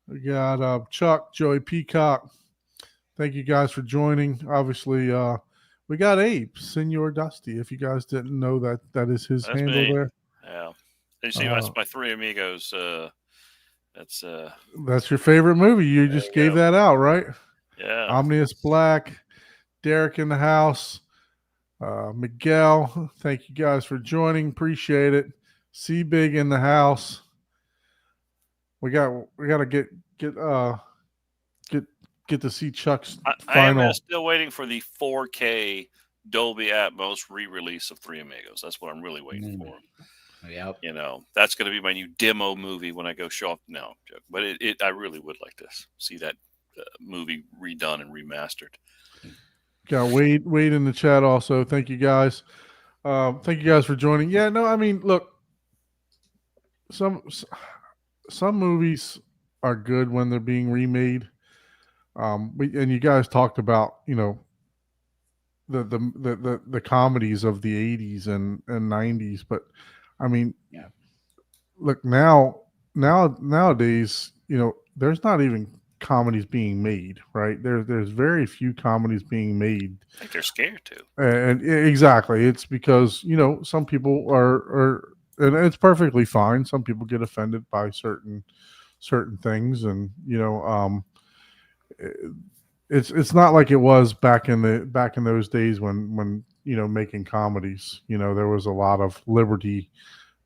We got Chuck, Joey Peacock. Thank you guys for joining. Obviously, we got Abe, Senor Dusty. If you guys didn't know that is his handle me. there. Yeah. You see, that's my Three Amigos. That's your favorite movie. You just gave that out, right? Yeah. Omnius Black, Derek in the house, Miguel. Thank you guys for joining. Appreciate it. C Big in the house. We got to get to see Chuck's final. I am still waiting for the 4K Dolby Atmos re-release of Three Amigos. That's what I'm really waiting for. Yep. That's going to be my new demo movie when I go show up. No joke, but I really would like to see that movie redone and remastered. Got Wade in the chat also. Thank you guys. Thank you guys for joining. Yeah, no, I mean, look, some movies are good when they're being remade, And you guys talked about, you know, the comedies of the 80s and 90s, but I mean, Yeah. look nowadays, you know, there's not even comedies being made, right? There's very few comedies being made. I think they're scared to. And exactly, it's because, you know, some people are, and it's perfectly fine. Some people get offended by certain things, and you know, it's not like it was back in those days when you know, making comedies, you know, there was a lot of liberty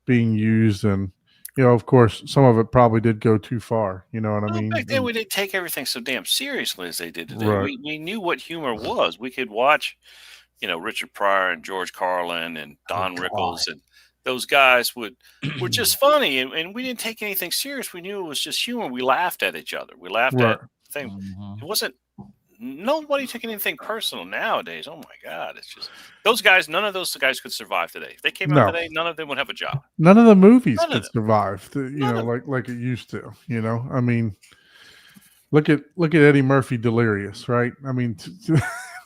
being used, and you know, of course, some of it probably did go too far. You know what I Well, mean? back then we didn't take everything so damn seriously as they did today. Right. We knew what humor was. We could watch, you know, Richard Pryor and George Carlin and Don Rickles, and those guys were just funny, and we didn't take anything serious. We knew it was just humor. We laughed at each other. We laughed Right. at things. Mhm. It wasn't. Nobody took anything personal nowadays. Oh my God! It's just those guys. None of those guys could survive today. If they came out No. today, none of them would have a job. None of the movies None of could them. survive, you None know, of like it used to. You know, I mean, look at Eddie Murphy Delirious, right? I mean,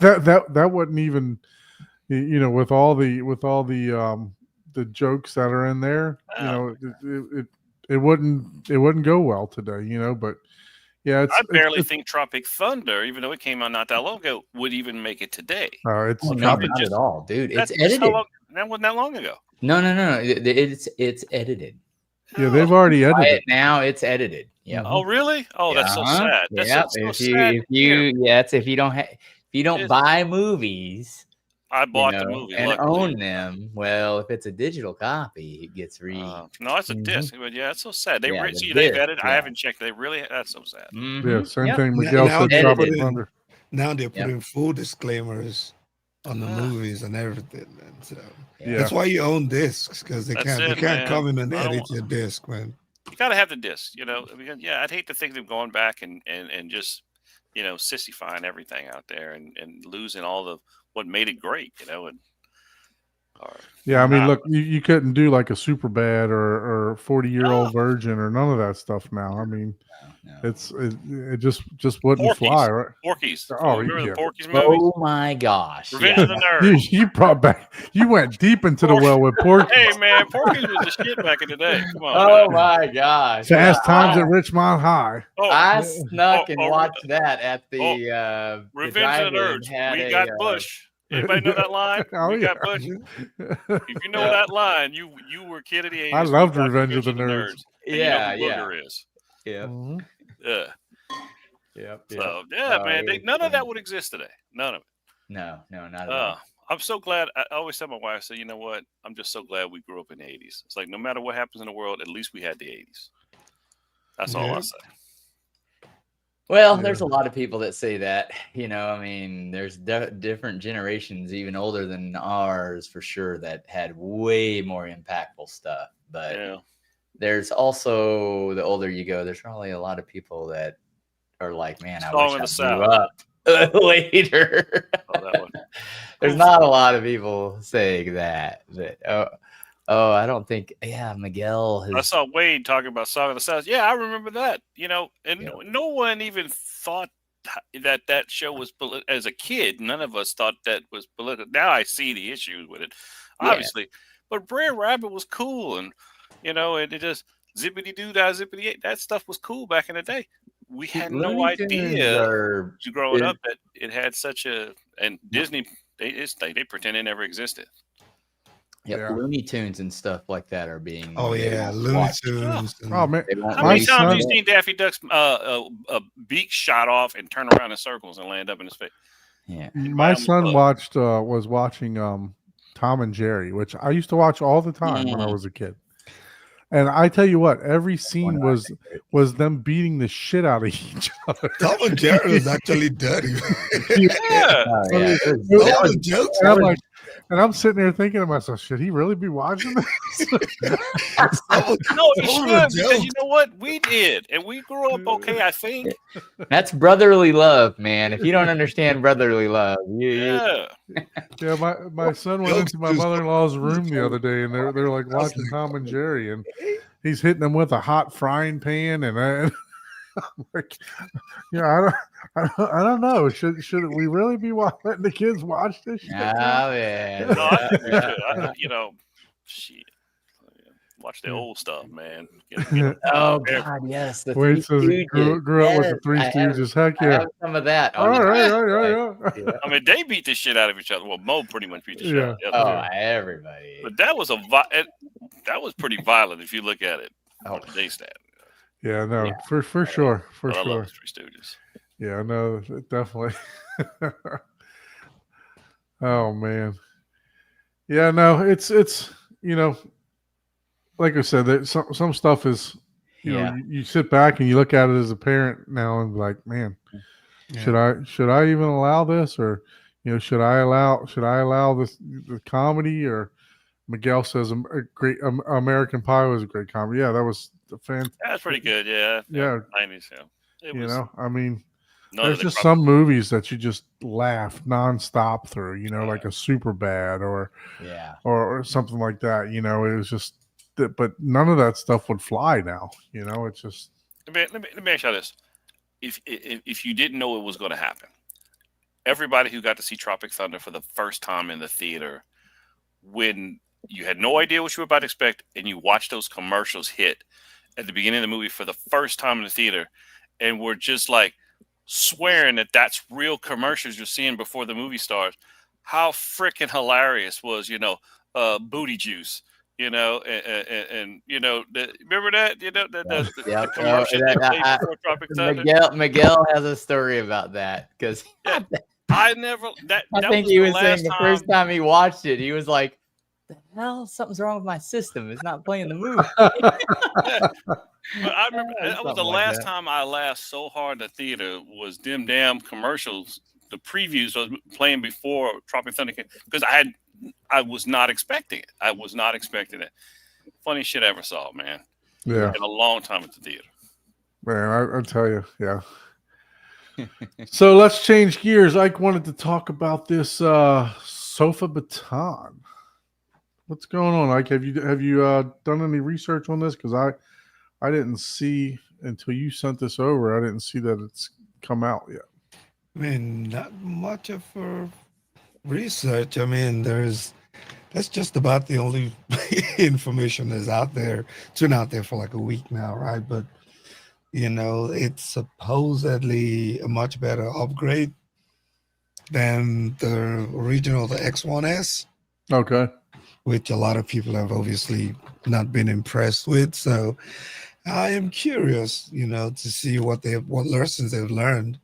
that wouldn't even, you know, with all the jokes that are in there, you know, it wouldn't go well today, you know. But yeah, I barely think Tropic Thunder, even though it came out not that long ago, would even make it today. it's Oh, no, Tropic- not at all, dude. It's That's just edited. how long, that wasn't that long ago. No. It's edited. yeah, they've already Buy edited. it now. It's edited. Yeah. Oh, really? Oh, that's so sad. That's Yeah. so If sad. if you don't It's- buy movies, I bought the know, movie and luckily. own them. Well, if it's a digital copy, it gets No, it's a Mhm. disc. But yeah, it's so sad. They Yeah, the they've disc, edited. I yeah. haven't checked. They really. That's so sad. Yeah, same Yep. thing. Now- Miguel now said they're Tropic putting- Thunder. Now they're Yep. putting full disclaimers on the Ah. movies and everything, man. So Yeah. that's why you own discs, because they That's can't it, man. come in and I don't edit your disc, man. You got to have the disc, you know. Because, yeah, I'd hate to think of going back and just, you know, sissifying everything out there and losing all the what made it great, you know. And Yeah, I mean, Nah. look, you couldn't do like a Super Bad or 40-year-old virgin or none of that stuff now. I mean, No. it just wouldn't Porky's. fly, right? Porky's. Oh, Remember yeah. the Porky's movies? Oh my gosh! Revenge yeah. of the Nerds. You brought back. You went deep into the well with Porky. Hey man, Porky's was the shit back in the day. Come on. Oh man. my gosh! Fast Yeah. Times at Richmond High. Oh, I snuck and oh, watched that at the Revenge of the drive-in. Nerds. Had We a, got Bush. Anybody know that line? Oh, We got yeah. Bush. If you know that line, you were a kid of the 80s. I We loved got Revenge of the Nerds. And you know Yeah, who yeah. Booger is. Yep. Mhm. Yeah. Yep. So yeah, Oh, man, it was none of that fun. would exist today. None of it. No, not at all. I'm so glad. I always tell my wife, I say, you know what? I'm just so glad we grew up in the 80s. It's like no matter what happens in the world, at least we had the 80s. That's all Yeah. I say. Well, Yeah. there's a lot of people that say that. You know, I mean, there's different generations, even older than ours, for sure, that had way more impactful stuff. But Yeah. there's also, the older you go, there's probably a lot of people that are like, man, I Song wish of I the grew South. up later. Oh, that one. There's not a lot of people saying that. But, I don't think. Yeah, Miguel has. I saw Wade talking about Song of the South. Yeah, I remember that. You know, and Yeah. no one even thought that show was as a kid. None of us thought that was political. Now I see the issues with it, Yeah. obviously. But Brer Rabbit was cool, and you know, it just zippity doo dah zippity. That stuff was cool back in the day. We had no Looney Tunes idea are- growing is- up that it had such a. And Disney, they pretend it never existed. Yep, Yeah. Looney Tunes and stuff like that are being. Oh yeah, Looney watched. Tunes. and- Oh man, They won't How My many release times son- have them. you seen Daffy Duck's beak shot off and turn around in circles and land up in his face? Yeah. my Around the son club. was watching Tom and Jerry, which I used to watch all the time when I Mm. was a kid. And I tell you what, every scene One of my was them beating the shit out of each other. Tom and Jerry was actually dirty. Yeah. Oh, yeah. All the jokes. And I'm like, and I'm sitting there thinking to myself, should he really be watching this? No, you Those were should, because jokes. you know what? We did. And we grew up okay, I think. That's brotherly love, man. If you don't understand brotherly love, you Yeah. Yeah, my son went Jokes into my just- mother-in-law's room the other day, and they're like watching Tom and Jerry, and he's hitting them with a hot frying pan, and I'm like, I don't know. Should we really be letting the kids watch this shit? Oh, now? man. No, I think we should. Shit. Watch the old stuff, man. Get 'em Oh, prepared. God, yes. The Wait, Three so he grew Stooges. up with the Yes, Three I have- Stooges. Heck I yeah. have some of that. All on the right, Xbox. yeah. I mean, they beat the shit out of each other. Well, Mo pretty much beat the shit out of the Oh, other. everybody. But that was that was pretty violent if you look at it. Oh, They stand. Yeah, no, Yeah. for sure, for But I sure. love the Three Stooges. Yeah, no, definitely. Oh man. Yeah, no, it's like I said, that some stuff is yeah. you sit back and you look at it as a parent now and be like, man, should I even allow this, or should I allow this the comedy? Or Miguel says a great American Pie was a great comedy. Yeah, that was a fan. That's pretty good. Yeah. Yeah. 90s. Yeah. It was I mean, none there's of the just crap- some movies that you just laugh nonstop through, like a Super Bad or something like that. It was just, but none of that stuff would fly now. It's just. Let me ask you this: if you didn't know it was going to happen, everybody who got to see Tropic Thunder for the first time in the theater, when you had no idea what you were about to expect, and you watched those commercials hit at the beginning of the movie for the first time in the theater, and were just like swearing that that's real commercials you're seeing before the movie starts, how freaking hilarious was Booty Juice, remember that the commercial they played before Tropic Thunder. Miguel has a story about that because I never that I that think was he the was saying last the time. first time he watched it, he was like, "The hell, something's wrong with my system. It's not playing the movie." But I remember that was the Something like last that. time I laughed so hard in the theater was them damn commercials. The previews was playing before Tropic Thunder came because I was not expecting it. I was not expecting it. Funny shit I ever saw, man. Yeah, In a long time at the theater. man, I tell you, yeah. So let's change gears. Ike wanted to talk about this sofa baton. What's going on, Ike? Have you done any research on this? Because I didn't see until you sent this over. I didn't see that it's come out yet. I mean, not much of a research. I mean, that's just about the only information that's out there. It's been out there for like a week now, right? But it's supposedly a much better upgrade than the original, the X1S, Okay. which a lot of people have obviously not been impressed with. So I am curious, to see what lessons they've learned.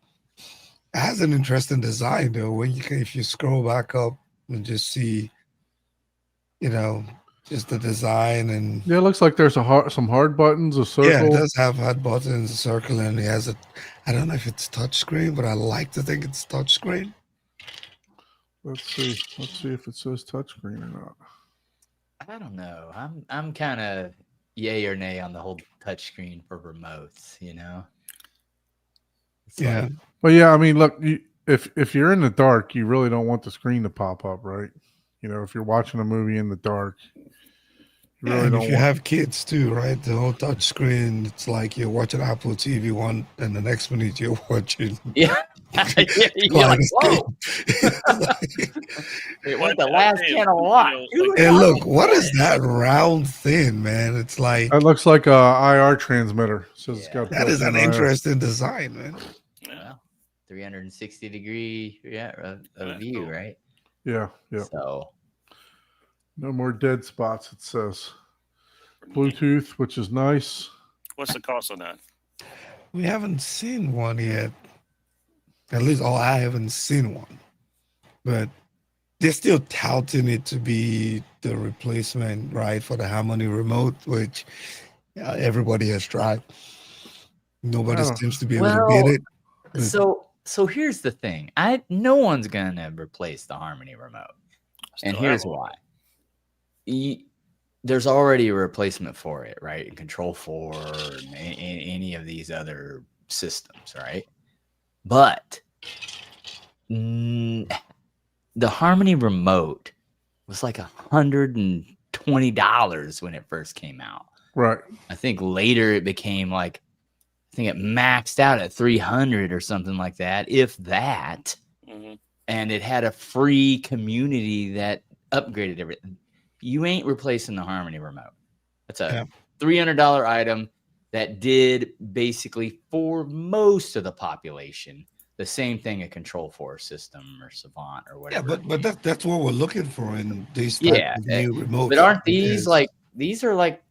It has an interesting design though. If you scroll back up and just see, just the design and Yeah, it looks like there's some hard buttons, a circle. yeah, it does have hard buttons, a circle, and it has I don't know if it's touchscreen, but I like to think it's touchscreen. Let's see if it says touchscreen or not. I don't know. I'm kind of yay or nay on the whole touchscreen for remotes. It's Yeah. like, Well, yeah, I mean, look, if you're in the dark, you really don't want the screen to pop up, right? If you're watching a movie in the dark, you really and don't if you want. have kids too, right? The whole touchscreen, it's like you're watching Apple TV one, and the next minute you're watching. yeah, you're like, whoa, it went the last channel what? And look, what is that round thing, man? It's like That looks like a IR transmitter. So it's got that is an built-in IR. interesting design, man. Well, 360-degree view, cool. right? Yeah. So No more dead spots. It says Bluetooth, which is nice. What's the cost on that? We haven't seen one yet. At least, I haven't seen one. But they're still touting it to be the replacement, right, for the Harmony remote, which everybody has tried. Nobody Oh. seems to be able to beat it. So here's the thing. No one's gonna replace the Harmony remote, and Still here's have one. why. There's already a replacement for it, right? In Control 4 and any of these other systems, right? But the Harmony remote was like $120 when it first came out. Right. I think later it became like I think it maxed out at 300 or something like that, if that. Mhm. And it had a free community that upgraded everything. You ain't replacing the Harmony remote. That's a $300 item that did basically for most of the population the same thing a Control4 system or Savant or whatever. Yeah, but that's what we're looking for in these type Yeah, of new remotes. but aren't these Yes. like these are like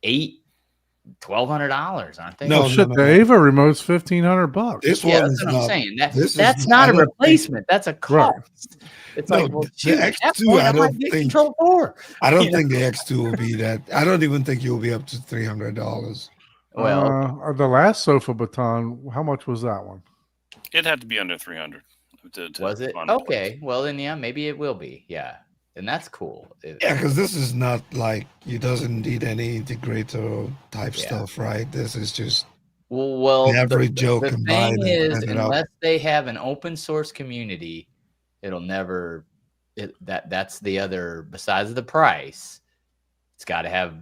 $1,200, aren't they? No, Oh shit, no, the no. Ava remote's $1,500. This Yeah, one that's is what I'm not. saying. This That's is, not I a don't think- replacement. That's a cost. It's No, like, well, the shoot, at that X2, point, I I might don't get think- Control4. I don't You know? think the X2 will be that. I don't even think you'll be up to $300. Well, The last sofa baton, how much was that one? It had to be under 300. To was it? find a place. Okay. Well, then, yeah, maybe it will be. Yeah. And that's cool. Yeah, because this is not like it doesn't need any integrator type Yeah. stuff, right? This is just Well, the average Joe the can buy thing it and is, set it up. unless they have an open source community, it'll never. That's the other. Besides the price, it's got to have.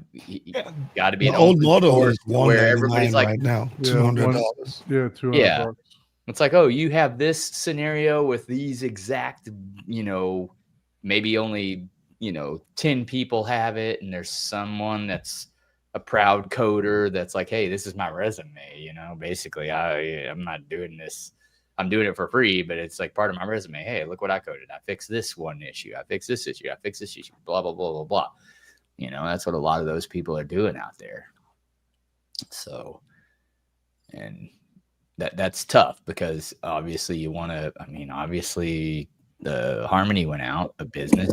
Got to be The an old open model source is where everybody's $199 like, right now, Yeah, $200. Yeah, $200. Yeah. it's like, oh, you have this scenario with these exact, maybe only 10 people have it, and there's someone that's a proud coder that's like, hey, this is my resume, basically I'm not doing this, I'm doing it for free, but it's like part of my resume. Hey, look what I coded. I fixed this one issue, I fixed this issue, I fixed this issue, blah blah blah blah blah. That's what a lot of those people are doing out there. So, and that's tough, because obviously you want to, obviously the Harmony went out of business.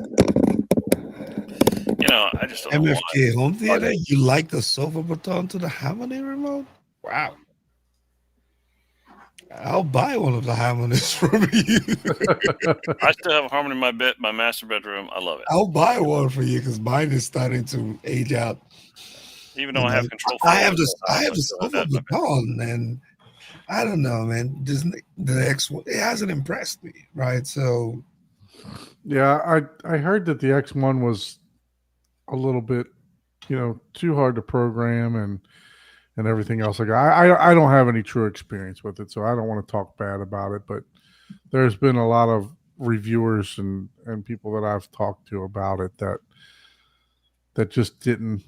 I just don't know why. MFK Home Theater, you like the sofa baton to the Harmony remote? Wow. I'll buy one of the Harmonies from you. I still have a Harmony in my master bedroom. I love it. I'll buy one for you because mine is starting to age out. Even though I have Control. I have the sofa baton, and I don't know, man. The X1, it hasn't impressed me, right? So, yeah, I heard that the X1 was a little bit, too hard to program and everything else. Like I don't have any true experience with it, so I don't want to talk bad about it. But there's been a lot of reviewers and people that I've talked to about it that just didn't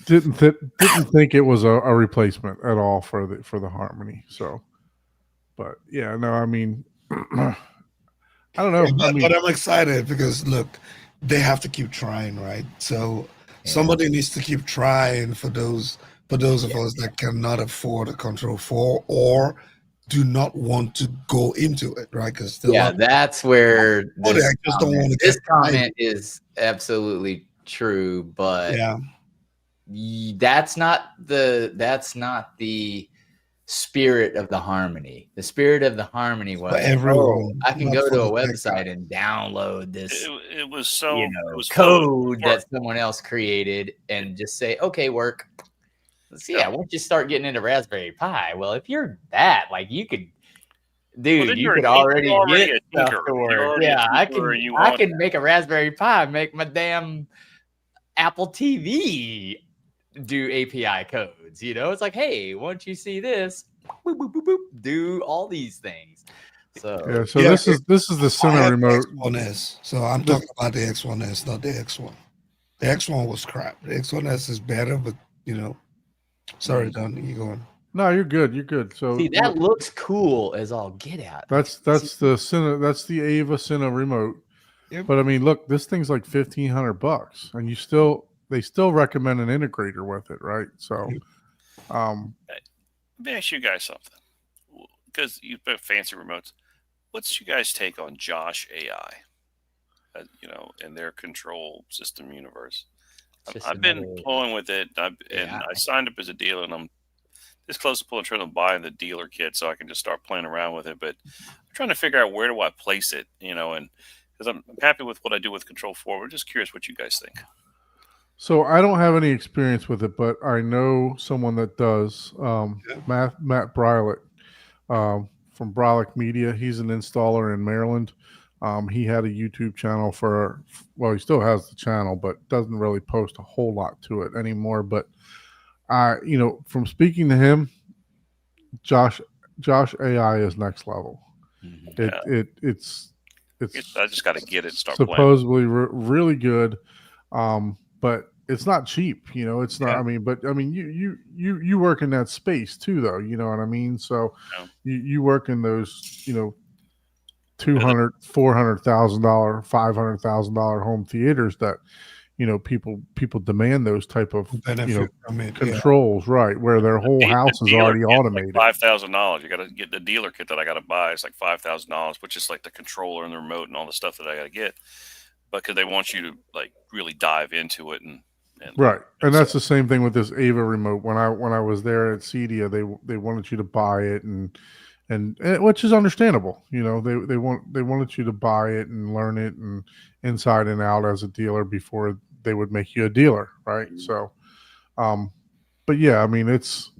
think it was a replacement at all for the Harmony. So, but yeah, no, I don't know. But I'm excited because look, they have to keep trying, right? So somebody needs to keep trying for those of us that cannot afford a Control4 or do not want to go into it, right? Because that's where this comment is absolutely true, but that's not the spirit of the Harmony. The spirit of the Harmony was everyone. I can go to a website and download this. It was so code that someone else created and just say, okay, work. Once you start getting into Raspberry Pi, well, if you're that, like, you could, dude, you could already get stuff to work. Yeah, I can make a Raspberry Pi, make my damn Apple TV do API codes. It's like, hey, once you see this, boop, boop, boop, boop, do all these things. So this is the center remote. X1S. So I'm talking about the X1S, not the X1. The X1 was crap. The X1S is better, but sorry, Don, you going? No, you're good. You're good. So see, that looks cool as all get out. That's the Cine, that's the Ava Cine remote. Yep. But look, this thing's like $1,500, and they still recommend an integrator with it, right? So, let me ask you guys something, because you've got fancy remotes. What's you guys' take on Josh AI? In their control system universe. I've been pulling with it, and I signed up as a dealer, and I'm this close to pulling trigger on buying the dealer kit so I can just start playing around with it. But I'm trying to figure out where do I place it, and because I'm happy with what I do with Control4. We're just curious what you guys think. So I don't have any experience with it, but I know someone that does. Matt Brylick from Brylick Media. He's an installer in Maryland. He had a YouTube channel he still has the channel, but doesn't really post a whole lot to it anymore. But from speaking to him, Josh AI is next level. Mhm. It's I just got to get it and start playing. supposedly really good, but it's not cheap. It's not. Yeah. You work in that space too, though. You know what I mean? So Yeah. you work in those $200,000, $400,000, $500,000 home theaters that people demand those type of benefit from it. Yeah. controls, right? Where their whole house is already automated. Like $5,000. You got to get the dealer kit that I got to buy. It's like $5,000, which is like the controller and the remote and all the stuff that I got to get. But because they want you to like really dive into it and right, and that's the same thing with this Ava remote. When I was there at CEDIA, they wanted you to buy it and which is understandable. They wanted you to buy it and learn it and inside and out as a dealer before they would make you a dealer, right? So, but yeah, I mean, it's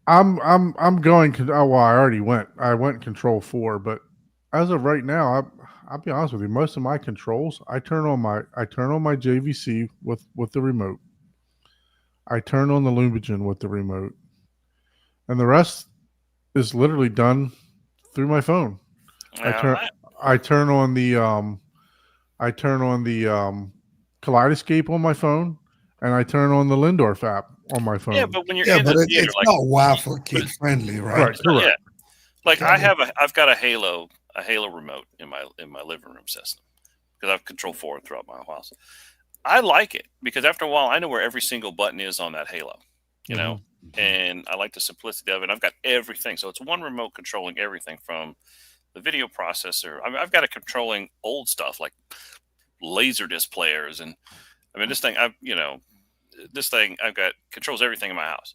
I'm going. Well, I already went. I went Control 4, but as of right now, I'll be honest with you. Most of my controls, I turn on my JVC with the remote. I turn on the Lumigen with the remote, and the rest is literally done through my phone. I turn on the Kaleidoscape on my phone, and I turn on the Lindorf app on my phone. Yeah, but when you're in the theater, it's not WAF or kid friendly, right? Right, correct. Yeah. Like I've got a Halo remote in my living room system because I've Control 4 throughout my house. I like it because after a while I know where every single button is on that Halo, and I like the simplicity of it. I've got everything, so it's one remote controlling everything from the video processor. I've got it controlling old stuff like Laserdisc players, and this thing I've got controls everything in my house.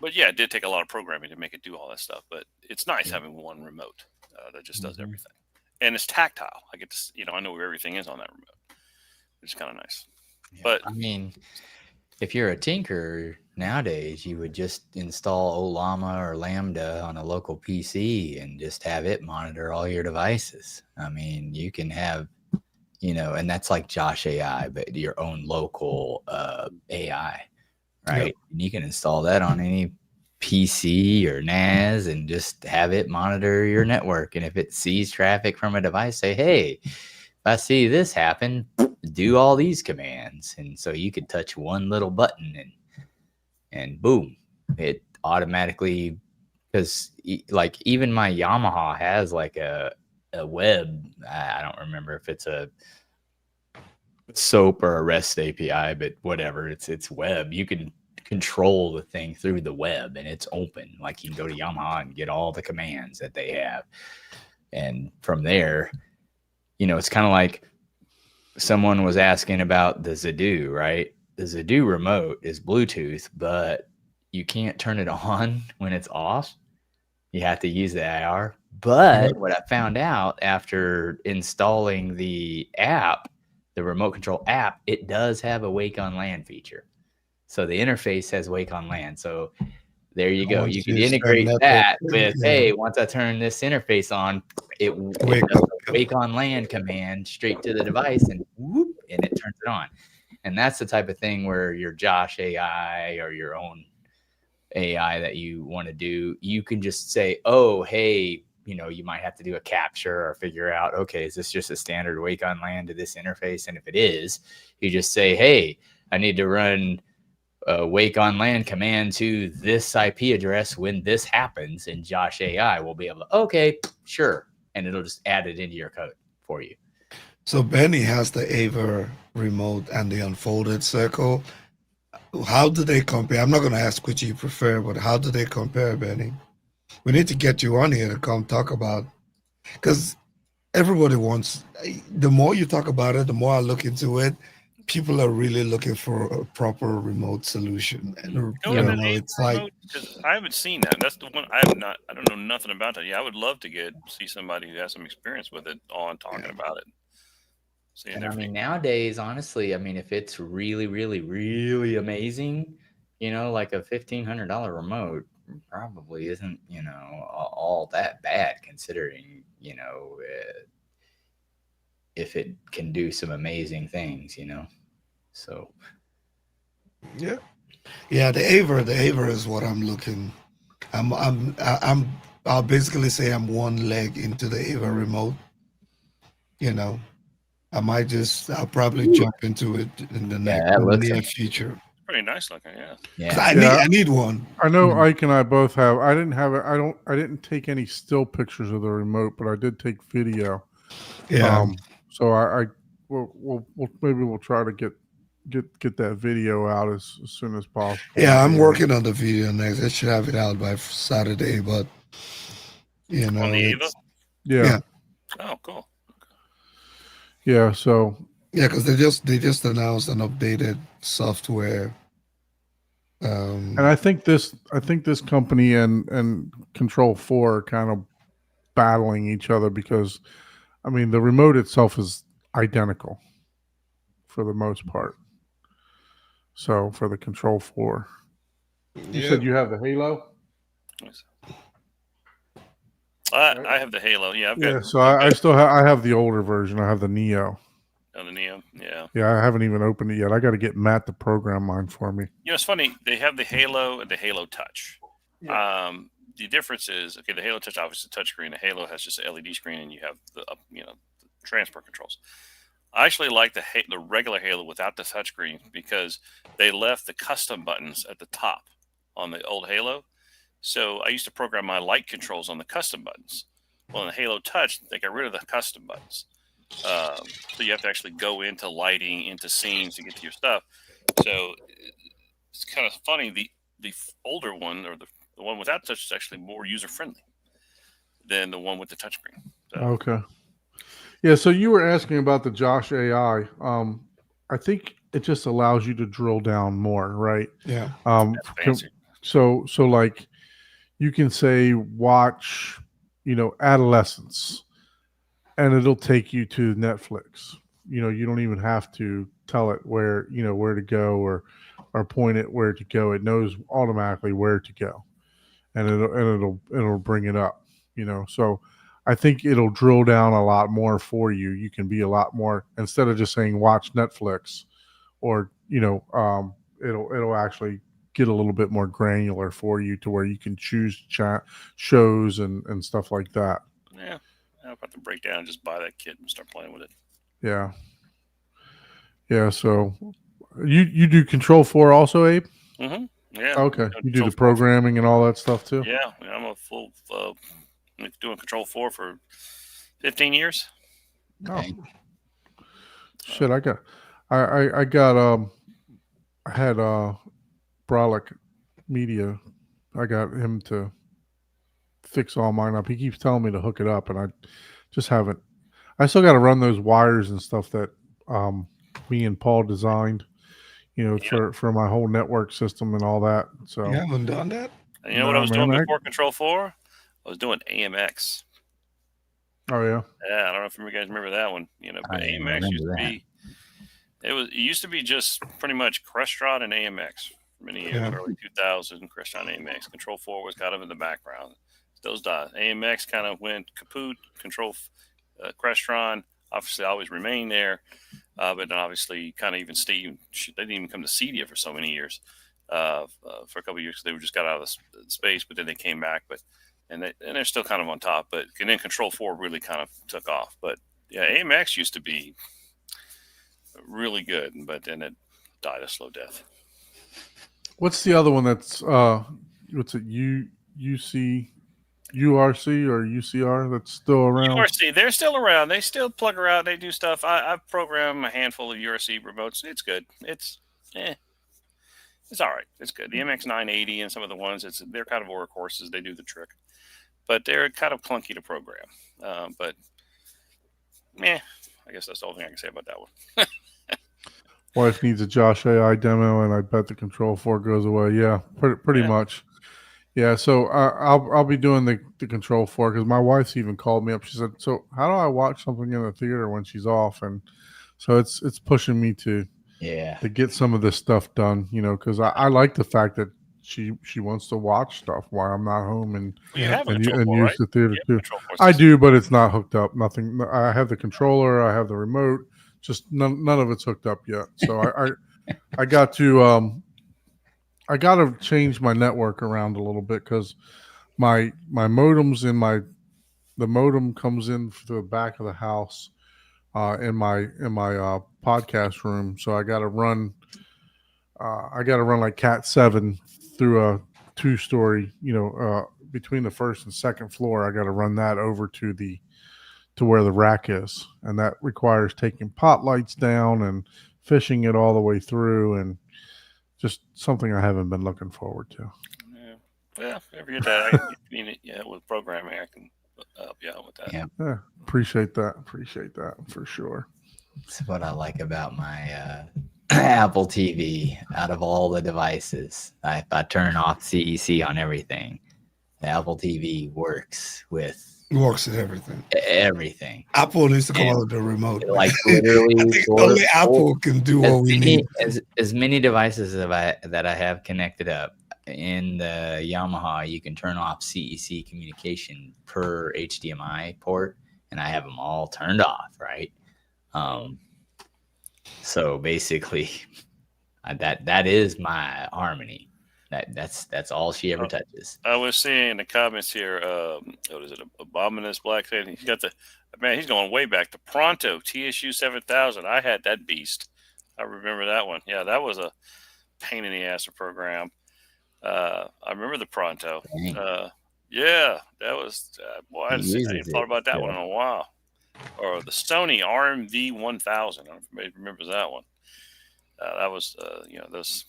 But yeah, it did take a lot of programming to make it do all that stuff. But it's nice having one remote that just does everything, and it's tactile. I get to, I know where everything is on that remote, which is kind of nice. Yeah, but if you're a tinker nowadays, you would just install Ollama or Lambda on a local PC and just have it monitor all your devices. You can have, and that's like Josh AI, but your own local AI, right? Yep. And you can install that on any PC or NAS and just have it monitor your network. And if it sees traffic from a device, say, hey, if I see this happen, do all these commands. And so you could touch one little button and boom, it automatically, because like even my Yamaha has like a web, I don't remember if it's a SOAP or a REST API, but whatever, it's web. You can control the thing through the web and it's open. Like you can go to Yamaha and get all the commands that they have. And from there, it's kind of like someone was asking about the Zadoo, right? The Zadoo remote is Bluetooth, but you can't turn it on when it's off. You have to use the IR. But what I found out after installing the app, the remote control app, it does have a Wake on LAN feature. So the interface has Wake on LAN. So there you go. You can integrate that with, hey, once I turn this interface on, it Wake on LAN command straight to the device and whoop, and it turns it on. And that's the type of thing where your Josh AI or your own AI that you want to do, you can just say, oh, hey, you might have to do a capture or figure out, okay, is this just a standard Wake on LAN to this interface? And if it is, you just say, hey, I need to run a Wake on LAN command to this IP address when this happens, and Josh AI will be able to, okay, sure. And it'll just add it into your code for you. So Benny has the Ava remote and the unfolded circle. How do they compare? I'm not going to ask which you prefer, but how do they compare, Benny? We need to get you on here to come talk about, because everybody wants, the more you talk about it, the more I look into it, people are really looking for a proper remote solution. And it's like, because I haven't seen that. That's the one I don't know nothing about that. Yeah, I would love to see somebody who has some experience with it on talking about it. And nowadays, honestly, if it's really, really, really amazing, like a $1,500 remote probably isn't, all that bad considering, if it can do some amazing things, So Yeah. Yeah, the Aver is what I'm looking. I'll basically say I'm one leg into the Aver remote. I'll probably jump into it in the yeah, that looks near amazing. future. Pretty nice looking, yeah. 'Cause Yeah. I need one. I know Mhm. Ike and I both have. I didn't have it. I didn't take any still pictures of the remote, but I did take video. Yeah. So we'll maybe we'll try to get that video out as soon as possible. Yeah, I'm working on the video next. I should have it out by Saturday, but On the Ava? Yeah. Oh, cool. Yeah. So yeah, because they just announced an updated software. and I think this company and Control 4 are kind of battling each other because, I mean, the remote itself is identical for the most part. So for the Control 4, you said you have the Halo. I have the Halo. Yeah, I've got. Yeah. So I still have the older version. I have the Neo. On the Neo, yeah. Yeah, I haven't even opened it yet. I got to get Matt to program mine for me. It's funny. They have the Halo and the Halo Touch. The difference is, okay, the Halo Touch obviously touchscreen. The Halo has just an LED screen, and you have the the transport controls. I actually like the regular Halo without the touchscreen because they left the custom buttons at the top on the old Halo. So I used to program my light controls on the custom buttons. Well, in the Halo Touch, they got rid of the custom buttons. So you have to actually go into lighting, into scenes to get to your stuff. So it's kind of funny. The older one, or the one without touch, is actually more user friendly than the one with the touchscreen. So, Okay. Yeah. So you were asking about the Josh AI. I think it just allows you to drill down more, right? Yeah. that's fancy. So like you can say watch, Adolescence, and it'll take you to Netflix. You don't even have to tell it where to go or point it where to go. It knows automatically where to go, and it'll bring it up. So I think it'll drill down a lot more for you. You can be a lot more, instead of just saying watch Netflix, or it'll actually get a little bit more granular for you to where you can choose shows and stuff like that. Yeah. I'm about to break down and just buy that kit and start playing with it. Yeah. Yeah. So you do Control 4 also, Abe? Mm-hmm. Yeah. Okay. You do the programming and all that stuff too? Yeah. I'm a full doing Control 4 for 15 years. Oh. Shit, I got I had Brolic Media. I got him to fix all mine up. He keeps telling me to hook it up, and I just haven't. I still got to run those wires and stuff that me and Paul designed, for my whole network system and all that. So You haven't done that? And you know what I was doing before Control 4? I was doing AMX. Oh yeah. Yeah, I don't know if you guys remember that one. But AMX used to be. It used to be just pretty much Crestron and AMX. Many years, early 2000, Crestron AMX. Control 4 was kind of in the background. Those died. AMX kind of went kaput. Control Crestron obviously always remained there, but then obviously kind of even Steve. They didn't even come to Cedia for so many years. For a couple of years, they just got out of the space, but then they came back. And they're still kind of on top. And then Control 4 really kind of took off. But yeah, AMX used to be really good, but then it died a slow death. What's the other one that's what's it, URC or UCR that's still around? URC, they're still around. They still plug around. They do stuff. I've programmed a handful of URC remotes. It's good. It's all right. It's good. The MX980 and some of the ones, they're kind of workhorses. They do the trick, but they're kind of clunky to program. But I guess that's the only thing I can say about that one. Wife needs a Josh AI demo, and I bet the Control 4 goes away. Yeah, pretty much. Yeah, so I'll be doing the Control 4 because my wife's even called me up. She said, "So how do I watch something in the theater when she's off?" And so it's pushing me to get some of this stuff done. Because I like the fact that she wants to watch stuff while I'm not home and You have a and, control and board, use right? the theater You have a too. control board I system. do, but it's not hooked up. Nothing. I have the controller. I have the remote. Just none of it's hooked up yet. So I got to change my network around a little bit because my modem's in the modem comes in through the back of the house in my podcast room. So I got to run like Cat 7 through a 2-story, between the first and second floor. I got to run that over to where the rack is, and that requires taking pot lights down and fishing it all the way through, and just something I haven't been looking forward to. Yeah. Well, if you get that, with programming, I can help you out with that. Yeah. Yeah, appreciate that for sure. That's what I like about my Apple TV. Out of all the devices, if I turn off CEC on everything, the Apple TV works with Works with everything. everything. Apple needs to come And out with the remote. Like literally, I think only Apple can do what we need. as many devices that I have connected up in the Yamaha, you can turn off CEC communication per HDMI port, and I have them all turned off, right? So basically, that is my Harmony. That's all she ever touches. I was seeing in the comments here, what is it, Abominous Black Thing? He's got he's going way back. The Pronto TSU 7000. I had that beast. I remember that one. Yeah, that was a pain in the ass to program. I remember the Pronto. Yeah, that was, boy, I hadn't thought about that one in a while. Or the Sony RMV 1000. I don't know if anybody remembers that one. That was, those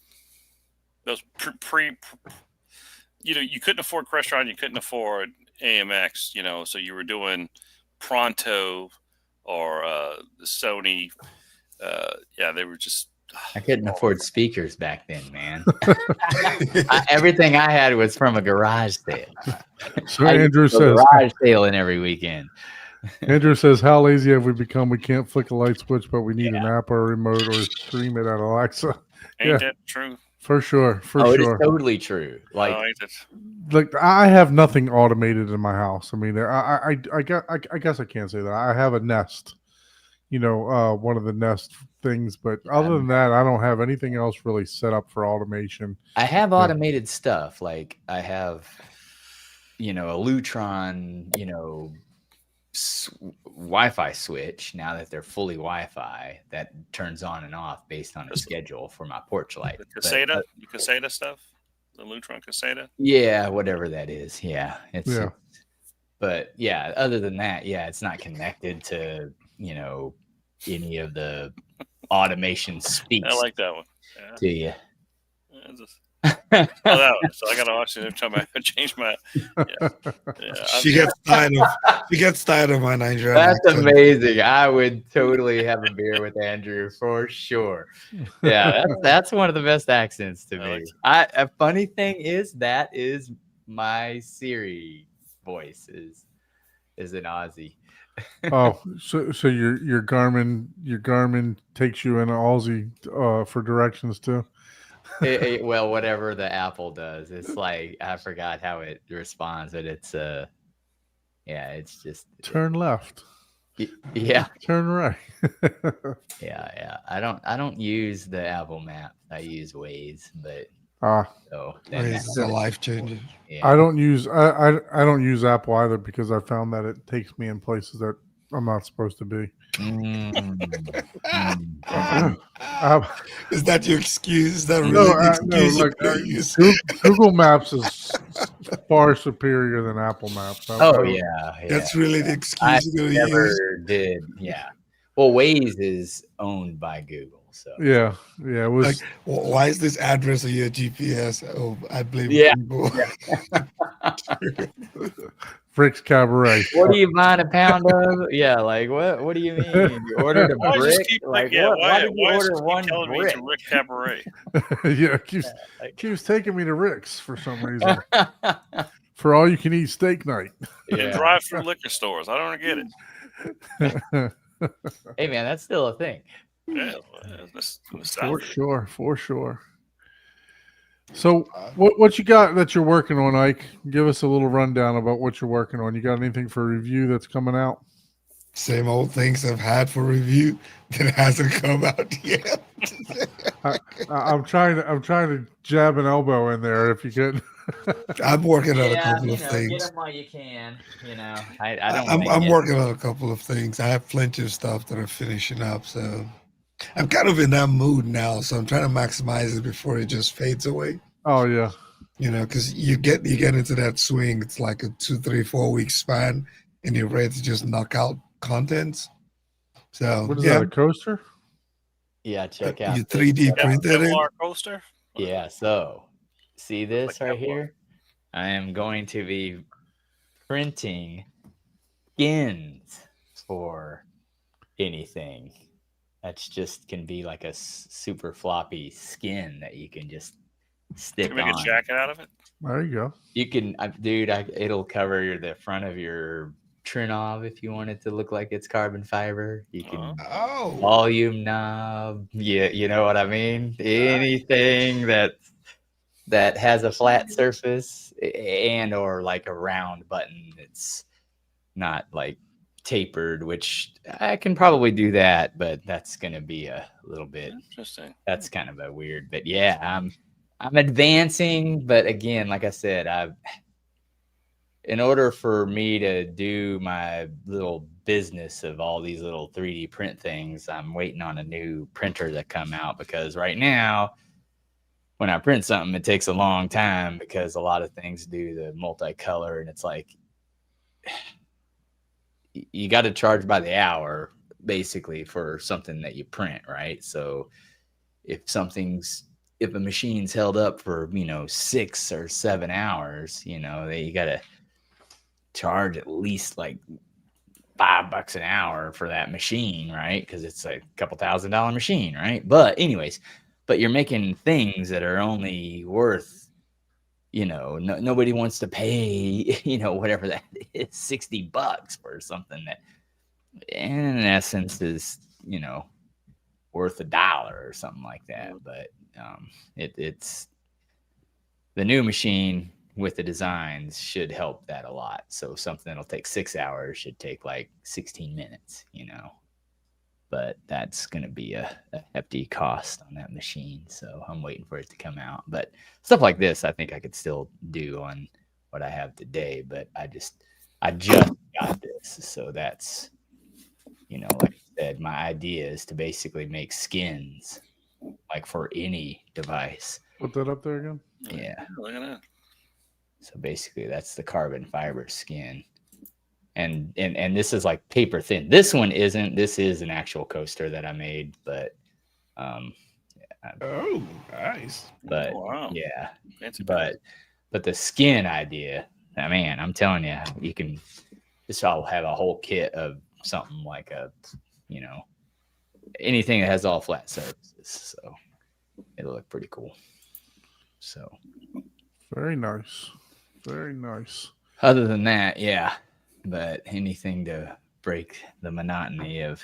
you couldn't afford Crestron, you couldn't afford AMX, so you were doing Pronto or the Sony. They were just. I couldn't afford speakers back then, man. Everything I had was from a garage sale. So Andrew says, garage sale in every weekend. Andrew says, how lazy have we become? We can't flick a light switch, but we need an app or a remote or stream it at Alexa. Ain't that true? For sure. It is totally true. Like I have nothing automated in my house. I mean, I guess I can't say that. I have a Nest, one of the Nest things, but other than that, I don't have anything else really set up for automation. I have automated stuff. Like I have, a Lutron, Wi-Fi switch. Now that they're fully Wi-Fi, that turns on and off based on a schedule for my porch light. The Caseta stuff, the Lutron Caseta. Yeah, whatever that is. Yeah, but yeah, other than that, it's not connected to any of the automation speaks. I like that one. Yeah. To you. That one. So I got to watch it every time I change my. She gets tired of my Nigerian. That's amazing. I would totally have a beer with Andrew for sure. Yeah, that's one of the best accents to me. A funny thing is that is my Siri voice is an Aussie. Oh, so your Garmin takes you in Aussie for directions too. Well, whatever the Apple does, it's like I forgot how it responds, but it's it's just turn left. Yeah, turn right. yeah. I don't use the Apple Map. I use Waze, but Waze is a life changer. Yeah. I don't use Apple either because I found that it takes me in places that I'm not supposed to be. Is that your excuse? Is that really the excuse? Google Maps is far superior than Apple Maps. That's really the excuse you're going to use. Did. Yeah. Well, Waze is owned by Google. So yeah, it was. Why is this address on your GPS? Oh, I blame Google. Rick's Cabaret. What do you mind a pound of? Yeah, like what do you mean? You ordered a brick? Why did you order one brick? Rick Cabaret. Keeps taking me to Rick's for some reason. For all you can eat steak night. And drive through liquor stores. I don't get it. Hey man, that's still a thing. Yeah, for sure. So what you got that you're working on, Ike? Give us a little rundown about what you're working on. You got anything for review that's coming out? Same old things I've had for review that hasn't come out yet. I'm trying to jab an elbow in there if you could. I'm working on a Yeah, couple you of know, get things. them while you can. You know, I don't. I'm wanna get- working on a couple of things. I have plenty of stuff that are finishing up, so I'm kind of in that mood now. So I'm trying to maximize it before it just fades away. Oh yeah. You know, because you get into that swing. It's like a 2, 3, 4 week span, and you're ready to just knock out contents. So What is yeah, that? A coaster? Yeah, check out. you this, 3D uh, printed it. Kevlar coaster. Yeah, so see this Like right Kevlar. here? I am going to be printing skins for anything. That's just can be like a super floppy skin that you can just stick Can you make on. a jacket out of it? There you go. You can, dude. It'll cover the front of your Trinov if you want it to look like it's carbon fiber. You can Oh, volume knob. Yeah, you know what I mean. Anything that has a flat surface and or like a round button that's not like tapered, which I can probably do that, but that's gonna be a little bit. Interesting. That's kind of a weird, but yeah, I'm advancing, but again, like I said, in order for me to do my little business of all these little 3D print things, I'm waiting on a new printer to come out because right now, when I print something, it takes a long time because a lot of things do the multicolor, and it's like you got to charge by the hour basically for something that you print, right? So if a machine's held up for 6 or 7 hours, you got to charge at least like $5 an hour for that machine, right? Because it's a couple $1,000 machine, right? But anyways, you're making things that are only worth, nobody wants to pay, whatever that is, $60 for something that in essence is, worth $1 or something like that. But it's the new machine with the designs should help that a lot. So something that'll take 6 hours should take like 16 minutes, but that's going to be a hefty cost on that machine. So I'm waiting for it to come out. But stuff like this, I think I could still do on what I have today. But I just got this. So that's, like I said, my idea is to basically make skins like for any device. Put that up there again. Yeah. Look at that. So basically that's the carbon fiber skin. And this is like paper thin. This one isn't. This is an actual coaster that I made, but oh, nice. but Oh, wow. yeah, Fancy but the skin idea, man, I'm telling you, you can just all have a whole kit of something like anything that has all flat surfaces. So it'll look pretty cool. So Very nice. Very nice. other than that, yeah. But anything to break the monotony of,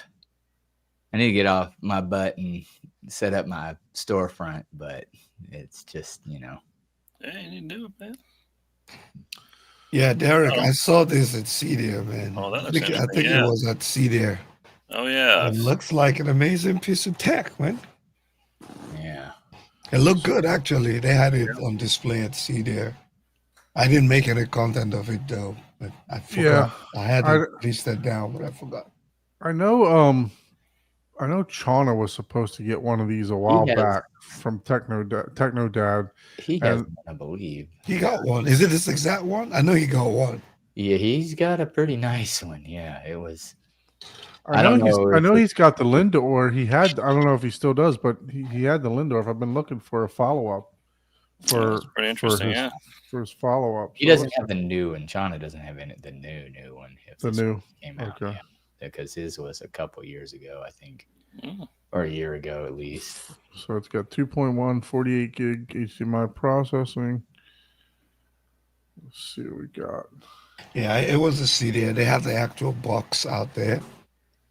I need to get off my butt and set up my storefront, but it's just, Yeah, you need to do it, man. Yeah, Derek, Oh. I saw this at CDR, man. Oh, that I looks think interesting, it yeah. was at CDR. Oh yeah. It looks like an amazing piece of tech, man. yeah. It looked good, actually. They had it on display at CDR. I didn't make any content of it, though. But I forgot. I had to list that down, but I forgot. I know Chana was supposed to get one of these a while has- back from Techno Dad. He has, And- I believe. He got one. Is it this exact one? I know he got one. Yeah, he's got a pretty nice one. Yeah, it was. I don't know he's know I if know it- he's got the Lindor. He had, I don't know if he still does, but he had the Lindorf. I've been looking for a follow-up for That's pretty interesting, his, yeah. for his follow-up. He doesn't have the new, and Chana doesn't have the new one. If the this new. one came out, okay. yeah, because his was a couple years ago, I think, Mm. or a year ago at least. So it's got 2.1, 48 gig HDMI processing. Let's see what we got. Yeah, it was a CDR. They have the actual box out there.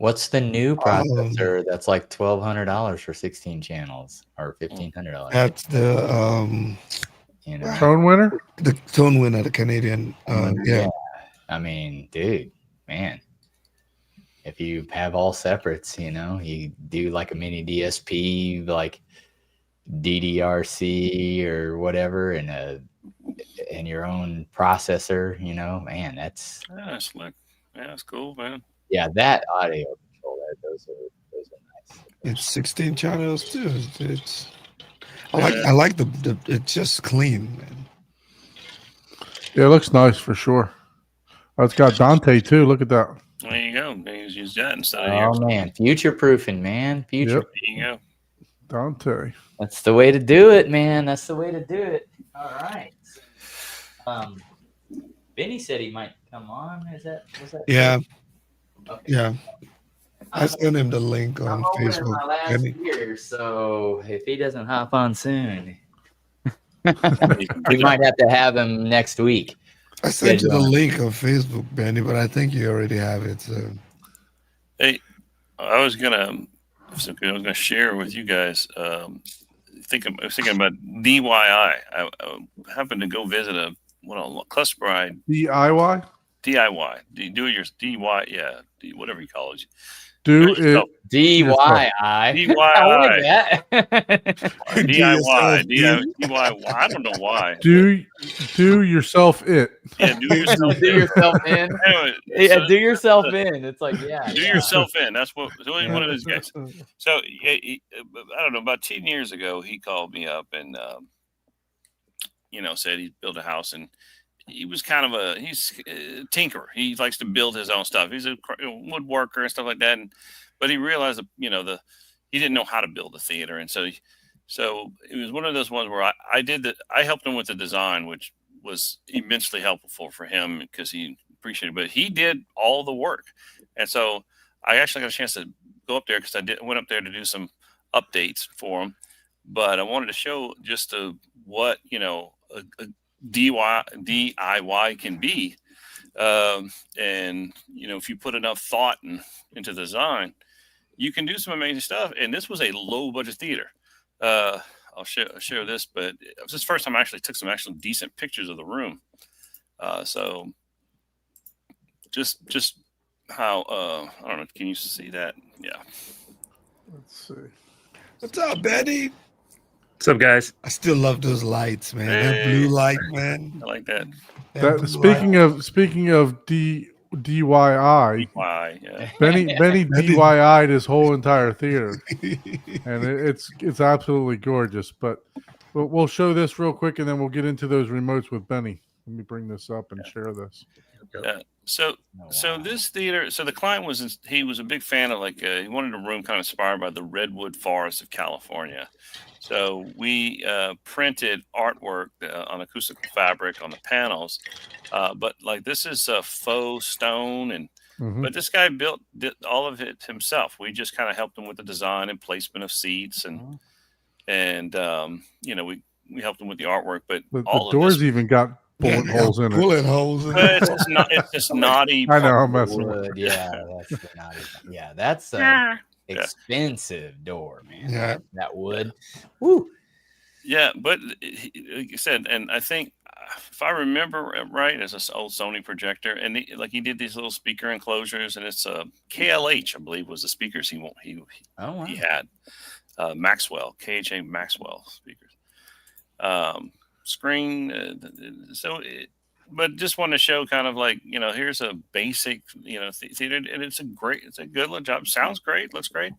What's the new processor that's like $1,200 for 16 channels or $1,500? That's the You know, Tone winner. tone winner, the Canadian. Yeah. I mean, dude, man. If you have all separates, you know, you do like a mini DSP, like DDRC or whatever, and your own processor, you know, man, that's slick. Yeah, that's cool, man. yeah, that audio controller, those are nice. It's 16 channels too. I like the it's just clean, man. Yeah, it looks nice for sure. Oh, it's got Dante too. Look at that. There you go. Maybe use that instead of Oh man, future proofing, man. Future. Yep. There you go. Dante. That's the way to do it, man. That's the way to do it. All right. Benny said he might come on. Was that? Yeah. Okay. Yeah. I sent him the link on I'm over in Facebook. my last Benny. year, so if he doesn't hop on soon, we might have to have him next week. I sent you the John. link on Facebook, Benny, but I think you already have it. So. Hey, I was gonna share with you guys. I was thinking about DIY. I happened to go visit a cluster ride. DIY. DIY. Do your DIY. Yeah, whatever you call it. Do it. DIY. DIY. I like that. DIY. DIY. I don't know why. Do yourself it. Yeah, do yourself. Do yourself in. Anyway, Yeah, do yourself in. It's like, yeah. do yourself in. That's what one of those guys. So I don't know. About 10 years ago, he called me up and said he built a house, and he was kind of he's a tinkerer. He likes to build his own stuff. He's a woodworker and stuff like that. But he realized that he didn't know how to build a theater, and so it was one of those ones where I helped him with the design, which was immensely helpful for him because he appreciated it. But he did all the work, and so I actually got a chance to go up there because went up there to do some updates for him. But I wanted to show just what a DIY can be, and if you put enough thought into the design, you can do some amazing stuff. And this was a low budget theater. I'll share this, but it was the first time I actually took some decent pictures of the room. So just how I don't know. Can you see that? Yeah. Let's see. What's up, Betty? What's up, guys? I still love those lights, man. That blue light, man. I like that. Speaking of DIY, Why? Yeah. Benny DIY'd his whole entire theater, and it's absolutely gorgeous. But we'll show this real quick, and then we'll get into those remotes with Benny. Let me bring this up and share this. So this theater. So the client he was a big fan of he wanted a room kind of inspired by the redwood forest of California. So we printed artwork on acoustical fabric on the panels, but this is faux stone, but this guy did all of it himself. We just kind of helped him with the design and placement of seats, and we helped him with the artwork. But The all doors of this, even got bullet holes in it. Bullet holes in it. it's just naughty. I know, I'm messing with Wood, yeah, that's the naughty. Yeah, that's a expensive door, man. Yeah. That wood. Woo. Yeah, but like you said, and I think if I remember right, it's an old Sony projector, and he did these little speaker enclosures, and it's KLH, I believe, was the speakers he had, Maxwell, KHA Maxwell speakers, screen. But just want to show kind of here's a basic theater, and it's a good little job. Sounds great, looks great.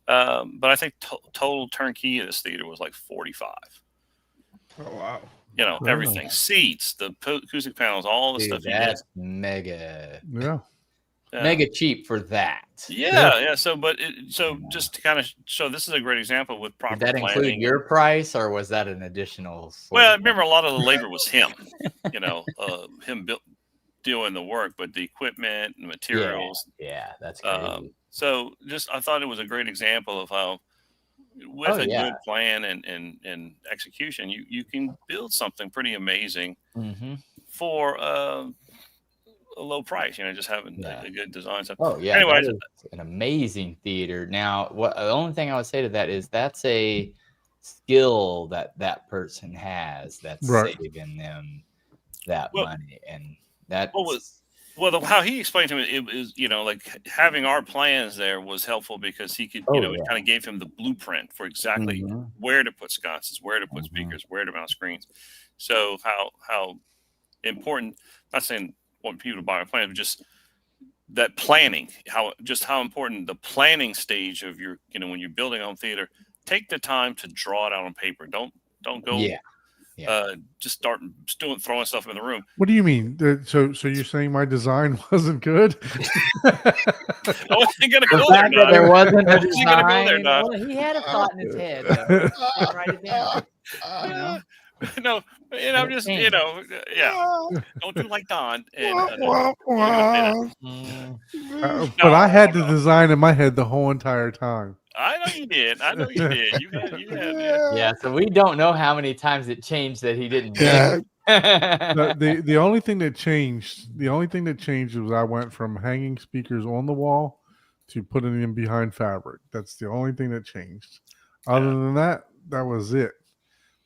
But I think total turnkey of this theater was like 45. Oh wow! Everything, seats, the acoustic panels, all the Dude, stuff. that's mega cheap for that. Yeah. So just to kind of show, this is a great example with proper Did that planning. include your price, or was that an additional? Well, I remember a lot of the labor was him. Him doing the work, but the equipment and materials. Yeah, that's crazy. So I thought it was a great example of how with a good plan and execution, you can build something pretty amazing for a a low price. Just having Yeah. a good design. So Oh yeah, anyway, that is an amazing theater. Now, what the only thing I would say to that is that's a skill that person has that's Right. saving them that Well- money, and that how he explained to me, it was, like having our plans there was helpful because he could, Oh, it yeah. kind of gave him the blueprint for exactly Mhm. where to put sconces, where to put Mhm. speakers, where to mount screens. So how important, not saying want people to buy our plans, but just that planning, how important the planning stage of your, when you're building a home theater, take the time to draw it out on paper. Don't go Yeah. just start throwing stuff in the room. What do you mean? So you're saying my design wasn't good? I wasn't gonna The go there, fact that Don. there wasn't I a wasn't gonna go there, design. Don. Well, he had a thought in his head. Though. Just write it down. No, and I'm just, Change. don't do like Don. And, Mm. But I had the design in my head the whole entire time. I know you did. You had. Yeah, so we don't know how many times it changed that he didn't. Yeah. The only thing that changed was I went from hanging speakers on the wall to putting them behind fabric. That's the only thing that changed. Other than that, that was it.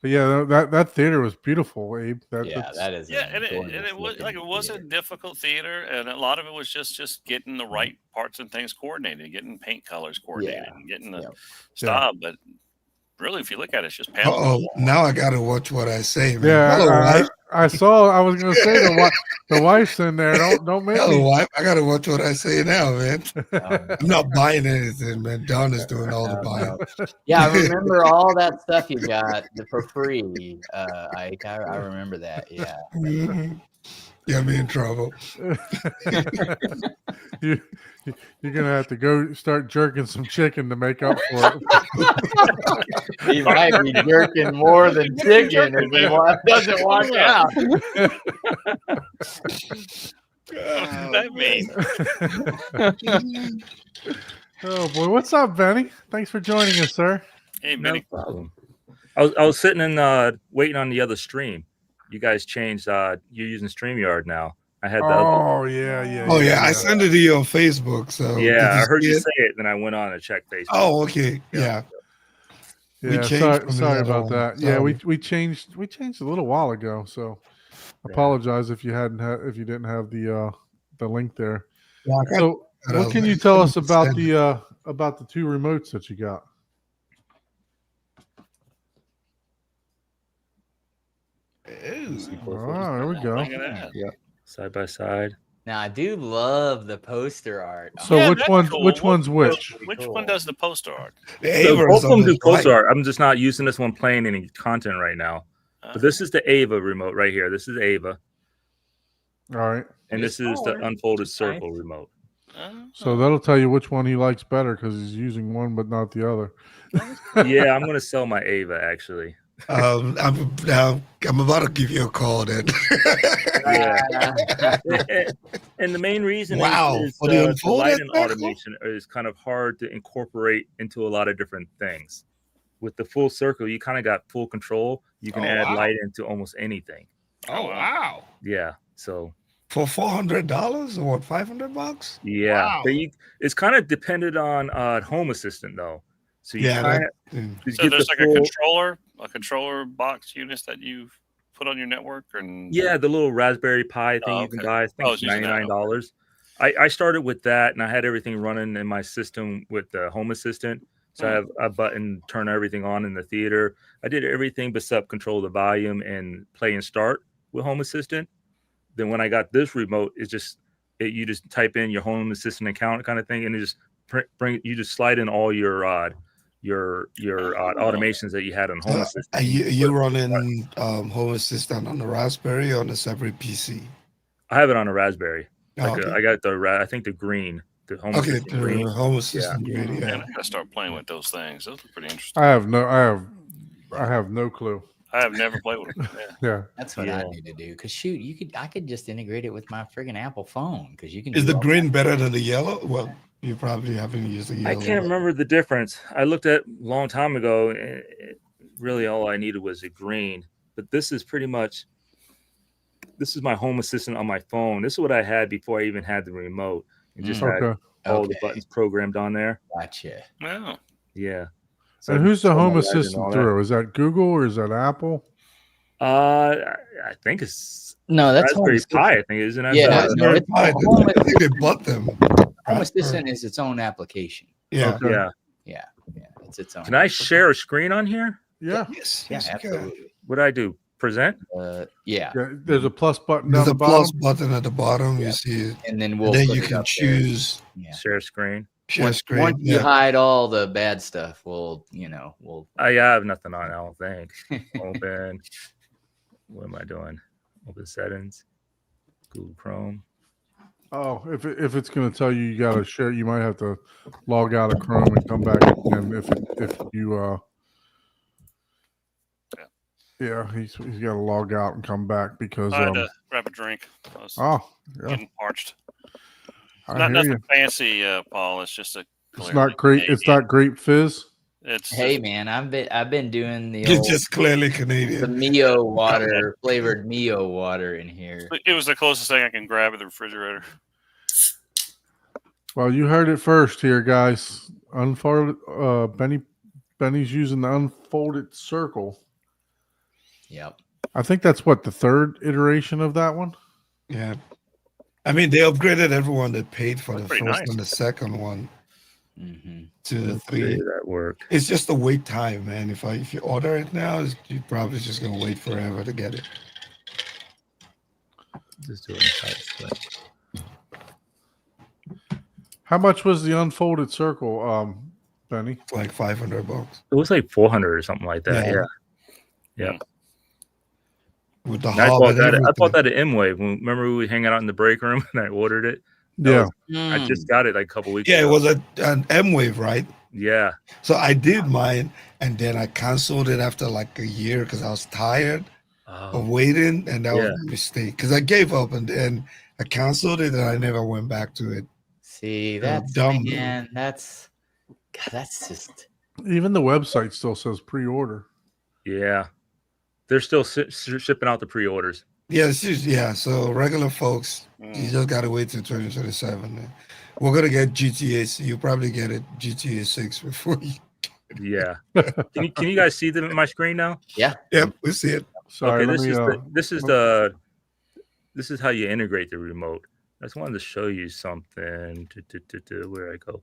But yeah, that theater was beautiful, Abe. Yeah, that is. Yeah, an and it gorgeous was like looking it was a theater. difficult theater, and a lot of it was just getting the right parts and things coordinated, getting paint colors coordinated, Yeah. and getting the Yep. style. But really, if you look at it, it's just panels. Now I gotta watch what I say, man. Yeah, Hello, wife. I saw. I was going to say the wife's in there. Don't make Hello, me. wife. I gotta watch what I say now, man. Um, I'm not buying anything, man. Don is doing all the buying. Yeah, I remember all that stuff you got for free, Ike. I remember that. Yeah. Mhm. Get me in trouble. You're gonna have to go start jerking some chicken to make up for it. He might be jerking more than chicken if he doesn't walk out. What does that mean? Oh boy, what's up, Benny? Thanks for joining us, sir. Hey, No Benny. problem. I was sitting and waiting on the other stream. You guys changed. You're using StreamYard now. I had the other. Oh yeah. Oh yeah, I sent it to you on Facebook. So did Yeah, I heard see you it? say it, then I went on and checked Facebook. Oh, okay. Yeah. We Yeah, changed from sorry the about other that. one. Yeah, Sorry. we changed a little while ago. So Yeah. apologize if you didn't have the link there. Yeah, I got So that what out, can man. you tell us about Send the two remotes that you got? Oh, there we go. Look at that. Yeah, side by side. Now I do love the poster art. So Yeah, which that's one's cool. which one's which? Which Cool. one does the poster art? The So Ava both is of on them do this poster light. art. I'm just not using this one playing any content right now. But this is the Ava remote right here. This is Ava, All right. and this is the unfolded circle remote. So that'll tell you which one he likes better because he's using one but not the other. Yeah, I'm gonna sell my Ava actually. I'm about to give you a call then. And the main reason Wow, is for the the unfolded light and circle? automation is kind of hard to incorporate into a lot of different things. With the full circle, you kind of got full control. You can Oh, add wow. light into almost anything. Oh wow! Yeah. So For $400 or what? $500? yeah, Wow. but it's kind of dependent on Home Assistant though. So you Yeah, kind that- of So there's like a controller box units that you put on your network, and yeah, the little Raspberry Pi thing Oh, you can okay. buy. I I think was it's using that, okay. $99. I started with that, and I had everything running in my system with the Home Assistant. So I have a button, turn everything on in the theater. I did everything but control the volume and play and start with Home Assistant. Then when I got this remote, you just type in your Home Assistant account kind of thing, and it just you just slide in all your automations that you had on Home Assistant. Are you running Home Assistant on the Raspberry or on a separate PC? I have it on a Raspberry. Oh, okay. I got I think the green, the Home Okay, Assistant green. the Home Assistant Yeah. green, man, yeah. I gotta start playing with those things. Those are pretty interesting. I have no clue. I have never played with them. Yeah. Yeah. That's what Yeah. I need to do. Cause shoot, I could just integrate it with my friggin' Apple phone. Cause you can. Is do the all green better than the yellow? Well, you probably haven't used the I yellow. can't remember the difference. I looked at a long time ago. Really, all I needed was a green. But this is pretty much this is my Home Assistant on my phone. This is what I had before I even had the remote. It just Mm. had Okay. all the Okay. buttons programmed on there. Gotcha. Oh, Yeah. And who's the control Home my lights and Assistant all through? Is that Google or is that Apple? I think it's No, that's Home Raspberry Assistant. Pi. I think isn't it? Yeah, The- no, it's I Home, think they bought them. Home Raspberry. Assistant is its own application. Yeah. Okay. yeah. Yeah, it's its own. Can I share a screen on here? Yeah. Yes. Yeah, yes, you can. absolutely. What do I do? Present? Yeah, Yeah, there's a plus button There's down a the plus bottom. button at the bottom. Yeah. You see it. and then And we'll then put you it can up there. choose Yeah. Share screen. share Once, screen. once you Yeah. hide all the bad stuff, we'll I have nothing on. I don't think. Open. What am I doing? Open settings. Google Chrome. Oh, if it's going to tell you got to share, you might have to log out of Chrome and come back again. If you yeah, he's got to log out and come back because I had to grab a drink. I was oh yeah, getting parched. I Not hear nothing you. fancy, Paul. It's just a. It's clearly not great. It's Canadian. not grape fizz. It's Hey just- man, I've been doing the It's old, just clearly the Canadian. Mio water, flavored Mio water in here. it was the closest thing I can grab at the refrigerator. Well, you heard it first here, guys. Unfolded. Benny's using the unfolded circle. Yep. I think that's what the third iteration of that one. Yeah. I mean, they upgraded everyone that paid for the Pretty first nice. and the second one hmm to the Let's see three. that work. It's just the wait time, man. If you order it now, you probably just gonna wait forever to get it. Just do it in type split. How much was the unfolded circle, Benny? It's like $500 It was like 400 or something like that. Yeah. Yeah. with the And I hub bought and that. I everything. bought that at M-Wave. Remember we were hanging out in the break room and I ordered it. That Yeah. was- I just got it like a couple weeks Yeah, it ago. was an M Wave, right? Yeah. So I did mine, and then I canceled it after like a year because I was tired of Oh, waiting, and that was Yeah. a mistake. Because I gave up, and then I canceled it, and I never went back to it. See, that's dumb. man, that's God, that's just Even the website still says pre-order. yeah. They're still shipping out the pre-orders. Yeah, yeah. So regular folks, you Mm. just gotta wait till 2027. We're gonna get GTA. So you probably get it GTA 6 before you. Yeah. Can you guys see them in my screen now? Yep, we see it. Sorry, Okay, let me. this is how you integrate the remote. I just wanted to show you something. Where I go?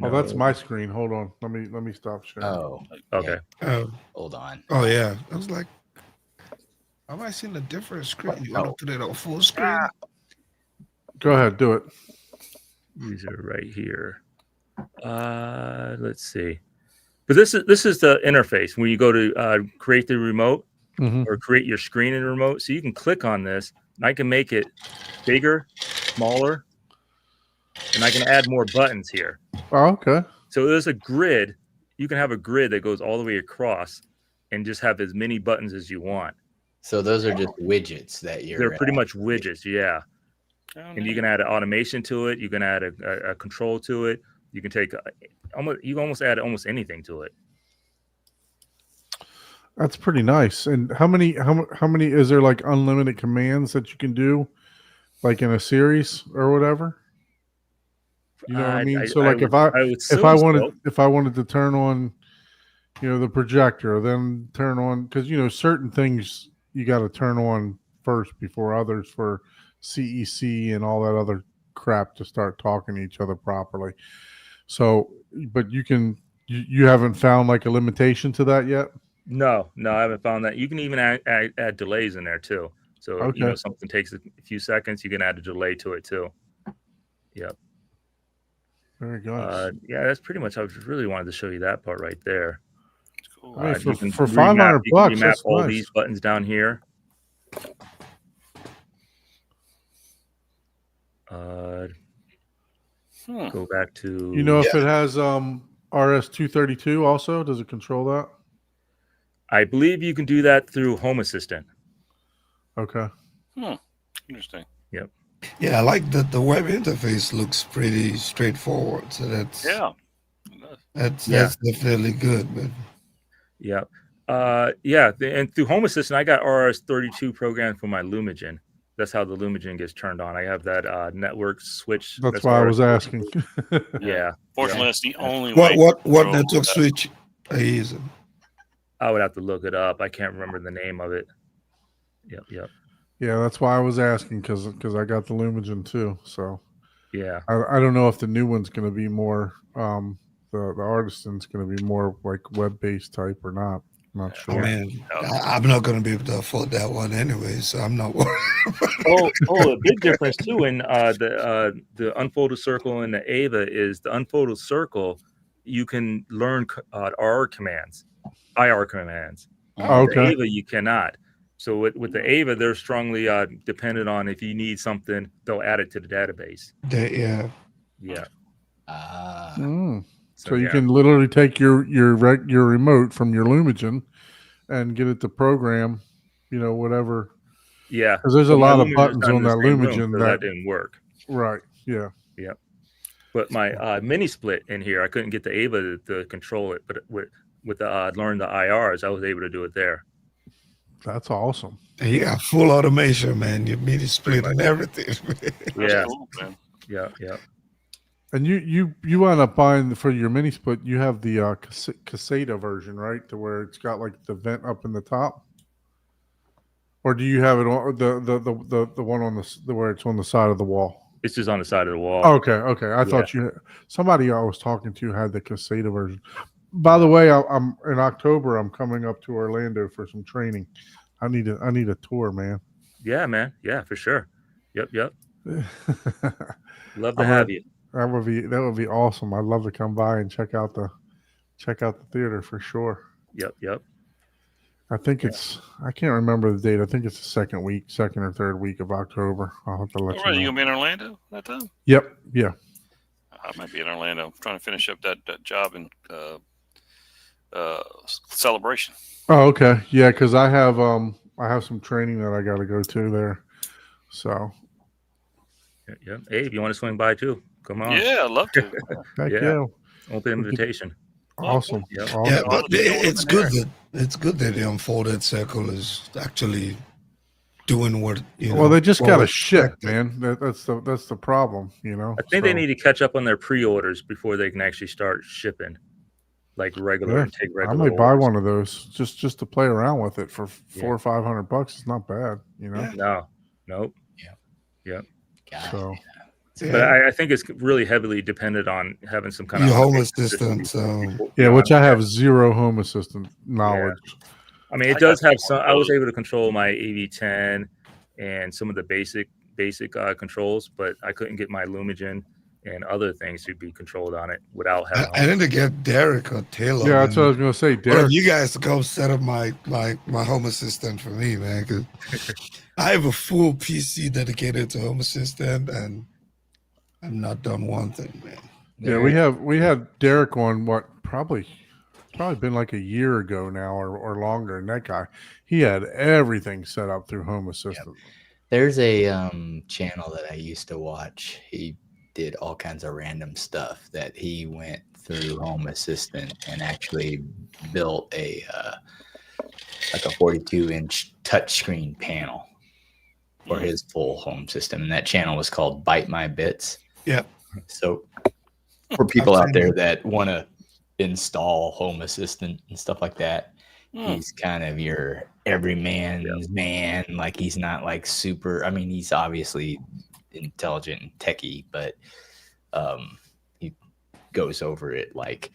Oh, that's No. my screen. Hold on. Let me stop sharing. oh Okay. hold on. Oh yeah. I was like, have I seen a different screen? You want to put it on full screen? Go ahead, do it. These are right here. Let's see. But this is the interface when you go to create the remote Mhm. or create your screen in the remote. So you can click on this, and I can make it bigger, smaller, and I can add more buttons here. Oh, okay. So there's a grid. You can have a grid that goes all the way across, and just have as many buttons as you want. So those are just widgets that you're. They're pretty much widgets, yeah. Oh, And you can add an automation to it. You can add a control to it. You can take you can almost add almost anything to it. That's pretty nice. And how many is there like unlimited commands that you can do like in a series or whatever? You know what I mean? So like would if I wanted to turn on the projector, then turn on because certain things you got to turn on first before others for CEC and all that other crap to start talking to each other properly. So, but you haven't found like a limitation to that yet? No, I haven't found that. You can even add delays in there too. So Okay. something takes a few seconds, you can add a delay to it too. Yep. Very good. Yeah, that's pretty much. I really wanted to show you that part right there. Cool. I mean, You can for remap- $500, you can remap that's all nice. these buttons down here. Go back to If it has RS-232 also, does it control that? I believe you can do that through Home Assistant. Okay. Interesting. Yeah, I like that the web interface looks pretty straightforward. So that's Yeah. that's definitely good. But Yeah. And through Home Assistant, I got RS-32 programmed for my Lumigen. That's how the Lumigen gets turned on. I have that network switch. That's why I was asking. Yeah. Fortunately, that's the only way. What to control network that. switch are you using? I would have to look it up. I can't remember the name of it. Yep. Yeah, that's why I was asking because I got the Lumigen too. So Yeah. I don't know if the new one's going to be more the Artisan's going to be more like web based type or not. I'm not I sure. mean, I'm not going to be able to afford that one anyway, so I'm not worried. A big difference too in the unfolded circle and the Ava is the unfolded circle. You can learn IR commands. Oh, The okay. Ava you cannot. So with the Ava, they're strongly dependent on if you need something, they'll add it to the database. Yeah. Yeah. Mm. So you yeah. can literally take your remote from your Lumigen and get it to program, whatever. Yeah. Because there's a But my lot of Lumigen's buttons not in on the that same room, Lumigen so that didn't work. Right. Yeah. But my mini split in here, I couldn't get the Ava to control it, but with the learn the IRs, I was able to do it there. That's awesome. And you got full automation, man. Your media split and everything. That's Yeah. cool, man. Yeah. And you wound up buying for your mini split. You have the Caseta version, right? To where it's got like the vent up in the top, or do you have it on the one on the where it's on the side of the wall? It's just on the side of the wall. Okay. I thought somebody I was talking to had the Caseta version. By the way, I'm in October. I'm coming up to Orlando for some training. I need a tour, man. Yeah, man. Yeah, for sure. Yep. that Love to have you. would be awesome. I'd love to come by and check out the theater for sure. Yep. I think I can't remember the date. I think it's the second or third week of October. I'll have to let All right, you you know. gonna be in Orlando that time? Yep. Yeah. I might be in Orlando. I'm trying to finish up that job in Celebration. Oh, okay. Yeah, because I have some training that I got to go to there. So Yeah. Hey, if you want to swing by too, come on. Yeah, I'd love to. heck Yeah. yeah. Open invitation. Awesome. Yep. Awesome. Yeah, but I'll just go it's in good that the unfolded circle is actually doing what Well, they just what got to was ship, expected. man. That's the problem, I think they need to catch up on their pre-orders before they can actually start shipping, like regular Yeah, and take I regular. might buy orders. one of those just to play around with it for $400 or $500. It's not bad, No, nope. God. So But I think it's really heavily dependent on having some kind Your of home automation assistant, system before- yeah, beyond which I that. have zero Home Assistant knowledge. I mean, it I does got have some. one of I was those. able to control my AV10 and some of the basic controls, but I couldn't get my Lumigen and other things to be controlled on it without having. I need to get Derek or Taylor. Yeah, that's what I was gonna say. One of Derek, you guys to come set up my home assistant for me, man. 'Cause I have a full PC dedicated to home assistant, and I've not done one thing, man. yeah, we had Derek on probably been like a year ago now or longer. And that guy, he had everything set up through Home Assistant. There's a channel that I used to watch. He did all kinds of random stuff that he went through Home Assistant and actually built a 42-inch touchscreen panel for his full home system. And that channel was called Bite My Bits. Yeah. So for people I've out seen there it. that want to install Home Assistant and stuff like that, Hmm. he's kind of your everyman's man. Like he's not like super. I mean, he's obviously intelligent and techie, but he goes over it like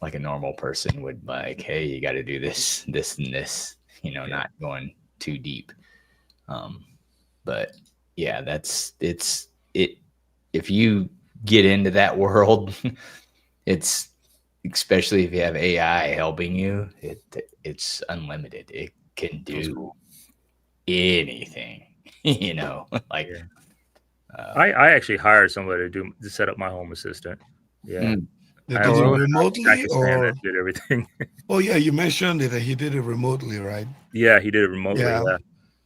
like a normal person would. Like, hey, you got to do this, this, and this. Not going too deep. But yeah, it's it. If you get into that world, it's especially if you have AI helping you, it's unlimited. It can That's do cool. anything, like I actually hired somebody to set up my home assistant. Yeah, Mm. They I did it really- remotely, Pakistan or that did everything. oh yeah, you mentioned it that he did it remotely, right? Yeah, he did it remotely. Yeah.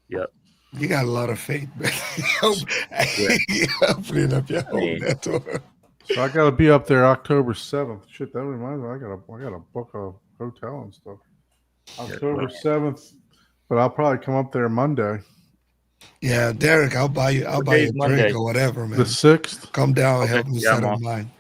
Yeah. You got a lot of faith, man. Opening up your home mean, network. So I gotta be up there October 7th. Shit, that reminds me, I gotta book a hotel and stuff. October 7th, but I'll probably come up there Monday. Yeah, Derek, I'll buy you a day's drink Monday? or whatever, man. The 6th. Come down and Okay, help me yeah, I'm set up off. mine.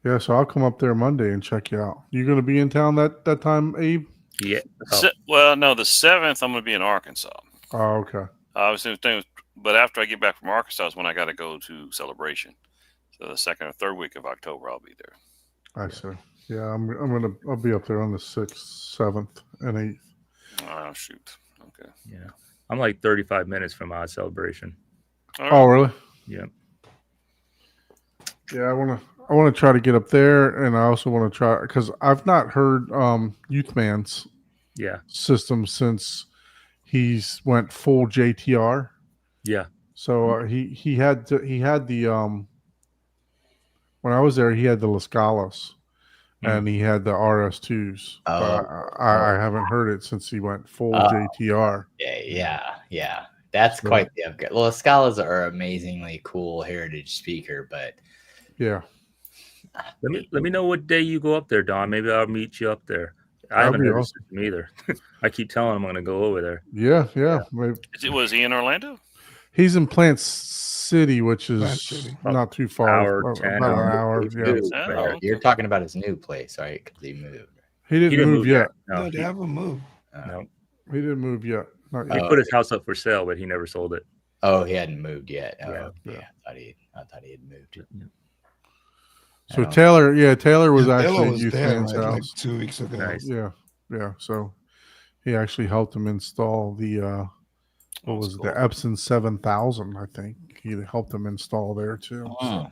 Yeah, so I'll come up there Monday and check you out. You gonna be in town that time, Abe? Yeah. Oh, Well, no, the 7th I'm going to be in Arkansas. Oh, okay. I was thinking, but after I get back from Arkansas is when I got to go to Celebration. So the second or third week of October, I'll be there. I see. Yeah, I'll be up there on the 6th, 7th, and 8th. Oh, shoot. Okay. yeah. I'm like 35 minutes from our celebration. All Oh, right. really? Yeah. Yeah, I wanna try to get up there, and I also want to try because I've not heard Youth Man's Yeah. system since he's went full JTR. Yeah. So he had the when I was there he had the Las Galas and he had the RS2s. Oh. But I haven't heard it since he went full Oh. JTR. Yeah. That's So- quite the upgrade. Well, Scalas are amazingly cool heritage speaker, but Yeah, Let me know what day you go up there, Don. Maybe I'll meet you up there. I That'd haven't be heard awesome. of him either. I keep telling him I'm going to go over there. yeah. Maybe- Was he in Orlando? He's in Plant City, which Plant is City. not too far. Hour, about 10 an hour. He Yeah, moved, Oh, right? okay. You're talking about his new place, right? Because he moved. he didn't move yet. No, No, they haven't moved. no. He didn't move yet. Not He yet. put his house up for sale, but he never sold it. Oh, he hadn't moved yet. Oh, Yeah. yeah. I thought he had moved. So I don't- Taylor was Yeah, actually Taylor at was Youth there Man's like house. 2 weeks ago. Nice. Yeah. So he actually helped him install the what was it, the cool. Epson 7000? I think he helped him install there too. Oh,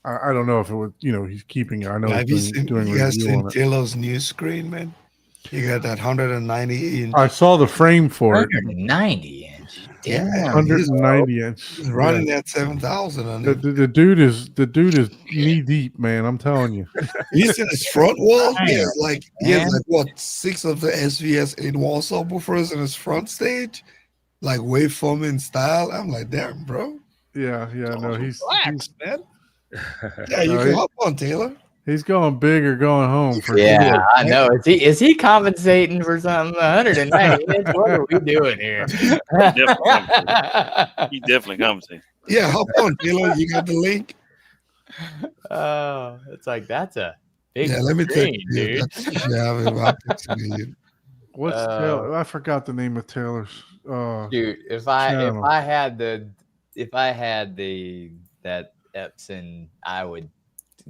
I don't know if it was he's keeping it. I know Have you he's seen, doing you guys review seen on it. Taylor's new screen, man? You got that 190 inch. I saw the frame for it. 190 inch. Yeah, Damn. 190 inch. He's running that 7,000 on The, it. the dude is knee deep, man. I'm telling you. You see his front wall? He Damn, has like what 6 of the SVS 8 wall subwoofers in his front stage, like waveforming style. I'm like, damn, bro. Yeah. No, he's Relax, man. Yeah, you No, can he- hop on, Taylor. he's going big or going home for Yeah, sure. I know. Is he compensating for something? 190 inch? What are we doing here? He definitely comes in. Yeah, hop on, Taylor. You got the link. Oh, it's like that's a big Yeah, let me take screen, dude. I'll text you. What's Taylor? I forgot the name of Taylor's. Dude, if I channel. had that Epson, I would,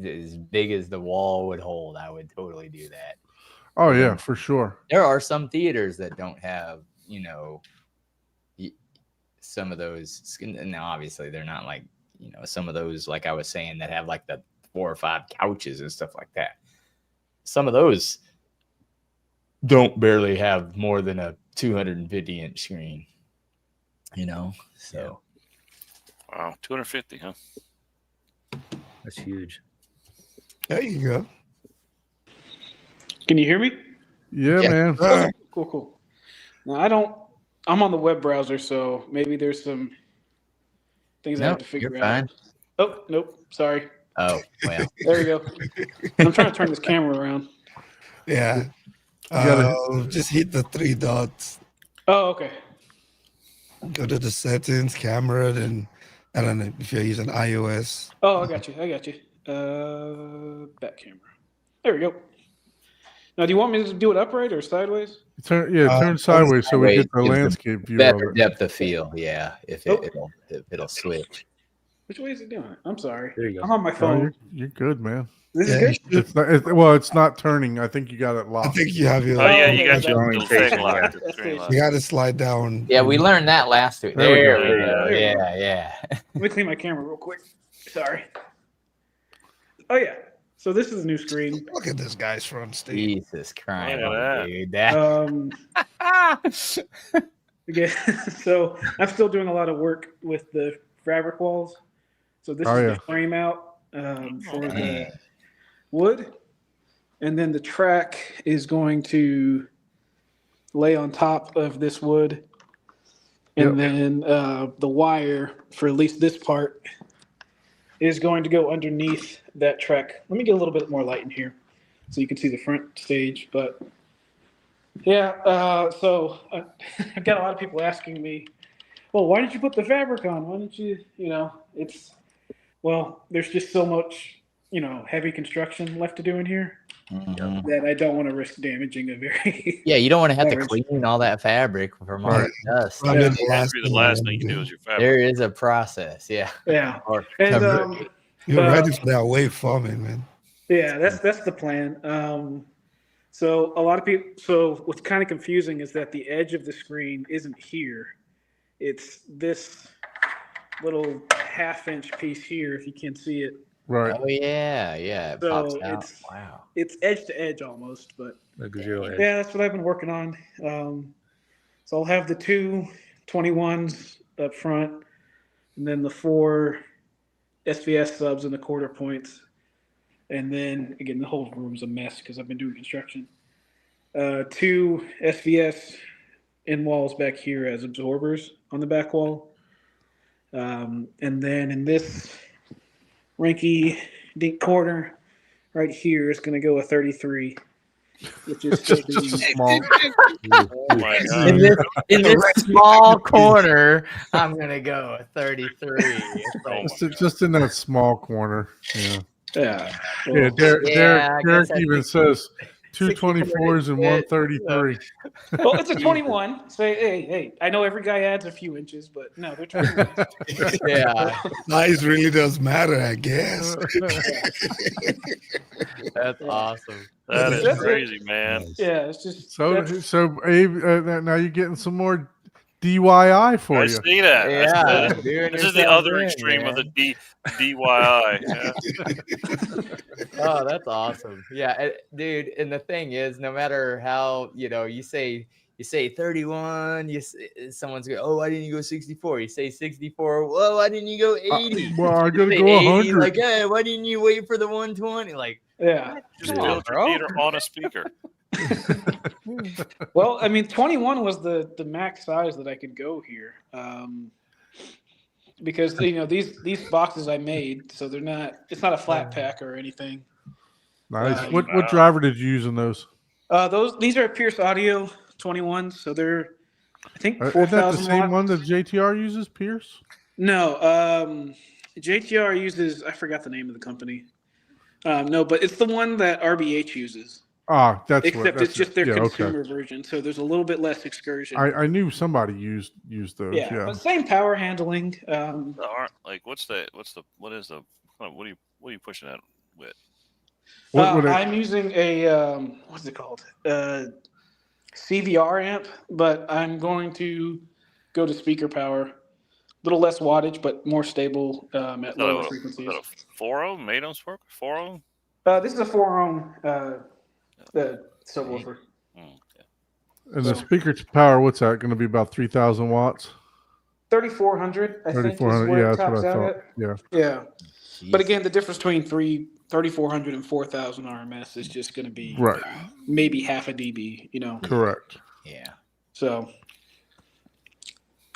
as big as the wall would hold, I would totally do that. Oh yeah, for sure. There are some theaters that don't have, some of those. Now, obviously, they're not like, some of those, like I was saying, that have like the 4 or 5 couches and stuff like that. Some of those don't barely have more than a 250 inch screen, so. Wow, 250, huh? That's huge. There you go. Can you hear me? Yeah, Yeah. man. Cool. Now I'm on the web browser, so maybe there's some things I No, have to figure you're out. fine. Oh, nope. Sorry. Oh, well. There we go. I'm trying to turn this camera around. Yeah. gotta- Just hit the 3 dots. Oh, okay. Go to the settings, camera, then I don't know if you're using iOS. Oh, I got you. Back camera. There we go. Now, do you want me to do it upright or sideways? Turn sideways so we sideways get the gives the landscape view of Better it. depth of field, yeah. If it'll switch. Which way is it doing it? I'm sorry. There you go. I'm on my No, phone. you're good, man. This Yeah, is you good. should- It's not. It's not turning. I think you got it I locked. think you have your. Oh, yeah, you okay, got that- your orientation, thing locked. yeah. the screen locked. You got to slide down. Yeah, we learned that last week. There we There go. we go. There we go. Yeah. Let me clean my camera real quick. Sorry. Oh, yeah. So this is a new screen. Look at this guy's front stage. Jesus Christ, Look at that. dude. That Again, so I'm still doing a lot of work with the fabric walls. So this Oh, is yeah. the frame out for the Man. wood, and then the track is going to lay on top of this wood, and then the wire for at least this part is going to go underneath that track. Let me get a little bit more light in here so you can see the front stage. But yeah, so I've got a lot of people asking me, well, why didn't you put the fabric on? Why didn't you, there's just so much, heavy construction left to do in here Mhm. that I don't want to risk damaging a very. Yeah, you don't want to have to Average. clean all that fabric from all Right. the dust. Probably Yeah. the That's last the last thing you do is your fabric. There is a process. Yeah. Yeah. Or And, You're ready for that wave forming, man. yeah, that's the plan. So a lot of people. So what's kind of confusing is that the edge of the screen isn't here. It's this little half-inch piece here. If you can see it, Right. oh yeah, it pops So out. it's- Wow. it's edge to edge almost. But Like a zero edge. yeah, that's what I've been working on. So I'll have the two 21s up front, and then the 4 SVS subs and the quarter points. And then again, the whole room's a mess because I've been doing construction. 2 SVS in walls back here as absorbers on the back wall. And then in this rinky dink corner right here is going to go a 33, which is still Just a being- small. Oh my In God. this small corner, I'm gonna go a 33. It's like, Just in that small corner. Yeah. yeah. Yeah. Well, Derek, Yeah, I Derek guess I even think says 64 224s and is it. 133. well, it's a 21. So hey, I know every guy adds a few inches, but no, they're 21. yeah, Size really does matter, I guess. that's awesome. That is That's it. crazy, man. Yeah, it's just So, that's- Abe, now you're getting some more DIY for I you. see that. Yeah, This doing is the yourself other in, extreme of man. the DIY. Yeah. Oh, that's awesome. Yeah, dude. And the thing is, no matter how you say 31, someone's going, oh, why didn't you go 64? You say 64. Well, why didn't you go 80? Well, I You gotta say go 80, 100. like, hey, why didn't you wait for the 120? Like, yeah. Just Come on, build your bro. theater on a speaker. Well, I mean, 21 was the max size that I could go here. Because these boxes I made, so they're not. It's not a flat pack or anything. Nice. Wow. What driver did you use in those? These are Pierce Audio 21s, so they're I think Isn't 4,000 that the same watt. one that JTR uses, Pierce? No, JTR uses. I forgot the name of the company. No, but it's the one that RBH uses. Ah, that's what. Except That's it's just their yeah, consumer version, so there's a little bit less excursion. I knew somebody used those. yeah, Yeah. but same power handling. Like, what are you pushing that with? What would it, I'm using a what's it called? CVR amp, but I'm going to go to speaker power. A little less wattage, but more stable at lower Is frequencies. that a 4 made on Spark? 4 This is a 4-ohm subwoofer. and the speaker power? What's that going to be? About 3,000 watts. 3,400, I think, is 3,400. where Yeah, it that's tops what I out thought. at. Yeah. Yeah. Jeez. But again, the difference between 3,400 and 4,000 RMS is just going to be Right. maybe half a dB, Correct. yeah. So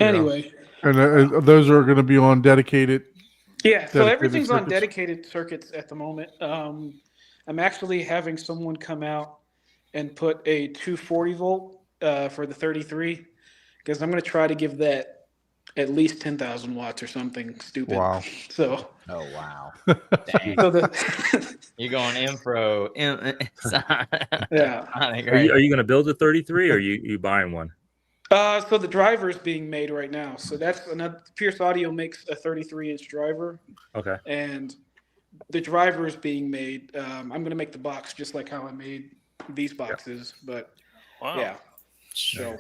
Yeah. anyway, And those are going to be on dedicated. yeah. So Dedicated everything's on circuits? dedicated circuits at the moment. I'm actually having someone come out and put a 240 volt for the 33 because I'm going to try to give that at least 10,000 watts or something stupid. Wow. So, Oh wow. Dang. so the You're going Impro. yeah. Are you going to build a 33 or are you buying one? So the driver is being made right now. So that's another. Pierce Audio makes a 33-inch driver, Okay. and the driver is being made. I'm going to make the box just like how I made these boxes, but Wow. yeah. So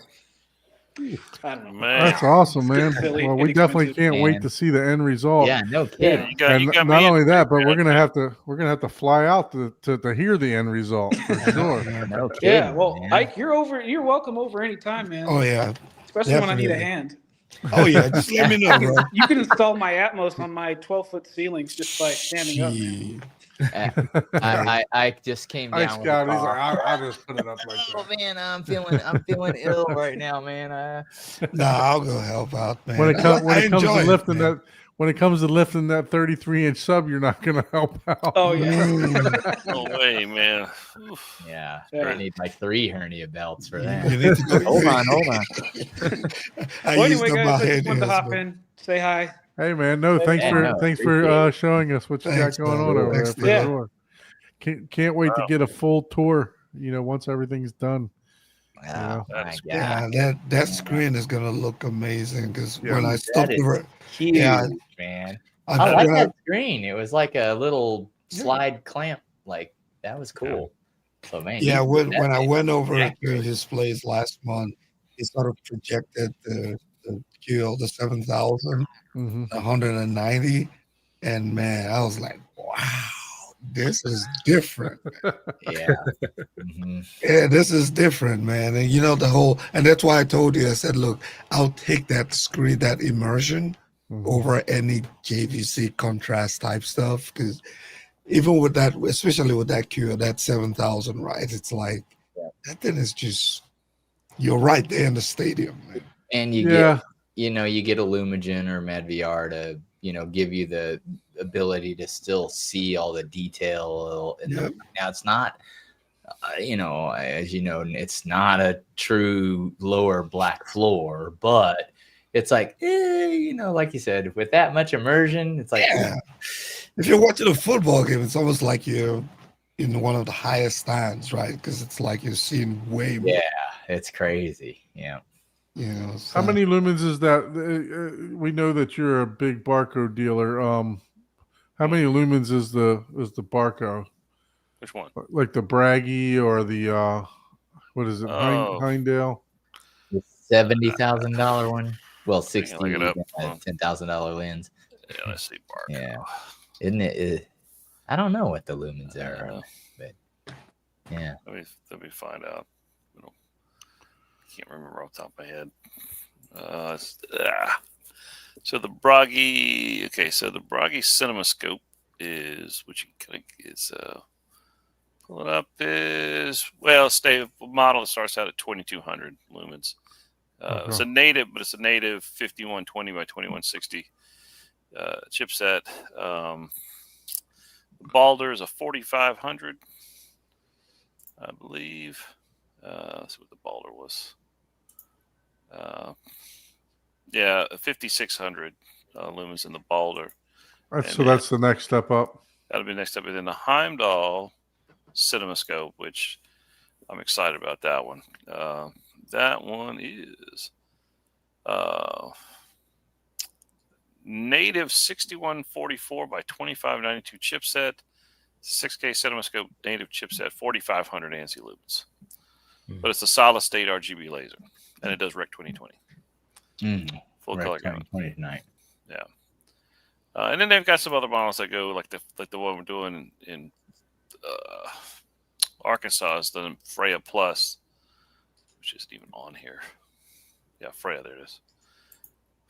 I don't know. Man. That's awesome, man. Silly, Well, we definitely inexpensive. can't wait Man. to see the end result. Yeah, no Yeah, kidding. you got, And you got not me only that, but interested. we're gonna have to fly out to hear the end result for sure. No kidding. Yeah. Well, man. Ike, you're welcome over anytime, man. Oh yeah. Especially when I need a definitely. hand. Oh yeah. Just let me know, bro. You can install my Atmos on my 12-foot ceilings just by standing up, man. Gee. I just came down. Ice with a Scout, he's like, cough. I'll just put it up like Oh that. man, I'm feeling ill right now, man. Nah, I'll go help out, man. When it I comes enjoy to it, lifting man. when it comes to lifting that 33-inch sub, you're not going to help out. Oh yeah. Mm. No way, man. Oof. Yeah, Yeah. you need like 3 hernia belts for You that. need to go. Hold on. I Well, used anyway, up guys, my I head just wanted to hairs, hop but in, say hi. Hey man, no, thanks Yeah, for no, thanks appreciate for it. showing us what you Thanks, got going man. on over there. For Yeah. sure. Can't wait to get a full tour. Once everything's done. Oh, That my is- God. yeah, that screen is gonna look amazing because Yeah. when I That stopped is over, huge, Yeah. man. I, I like when I- that screen. It was like a little Yeah. slide clamp. Like, that was cool. So, man. yeah, you- when I that- went over to accurate. his place last month, he sort of projected the QL, the 7,000, Hmm 190, and man, I was like, wow, this is different. Yeah. Mhm. Yeah, this is different, man. And the whole, and that's why I told you, I said, look, I'll take that screen, that immersion over any JVC contrast type stuff. Because even with that, especially with that Q, that 7,000, right? It's like, that thing is just, you're right there in the stadium, man. And you Yeah. get, you get Illumigen or MedVR to, give you the ability to still see all the detail. And Yep. now it's not, as you know, it's not a true lower black floor, but it's like, like you said, with that much immersion, it's like, Yeah. If you're watching a football game, it's almost like you're in one of the highest stands, right? Because it's like you're seeing way more. yeah, it's crazy. Yeah. How So- many lumens is that? We know that you're a big Barco dealer. How many lumens is the Barco? Which one? Like the Braggy or the what is it? Oh. Heindale? The $70,000 one. Well, I can look it up. $10,000 lens. Yeah, let's see. Barco. Yeah. Isn't it? I don't know what the lumens are, Uh, but yeah. Let me find out. I can't remember off the top of my head. So the Bragi. Okay, so the Bragi CinemaScope is, which you kind of is pull it up, is model that starts out at 2,200 lumens. It's a native, but it's a native 5120 by 2160 chipset. Balder is a 4500, I believe. Let's see what the Balder was. 5600 lumens in the Balder. So that's the next step up. That'll be next up. And then the Heimdall CinemaScope, which I'm excited about that one. That one is native 6144 by 2592 chipset, 6K CinemaScope native chipset, 4500 ANSI lumens. But it's a solid state RGB laser, and it does Rec 2020. Full color gamut. 20 tonight. Yeah. And then they've got some other models that go like the one we're doing in Arkansas is the Freya Plus, which isn't even on here. Yeah, Freya, there it is.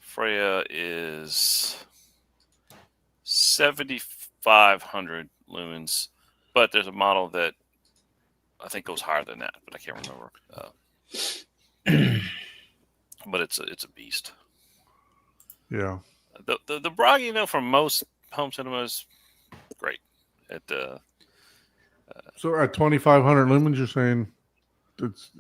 Freya is 7,500 lumens, but there's a model that I think goes higher than that, but I can't remember. But it's a beast. Yeah. The Bragi, from most home cinemas, great. So at 2,500 lumens, you're saying it's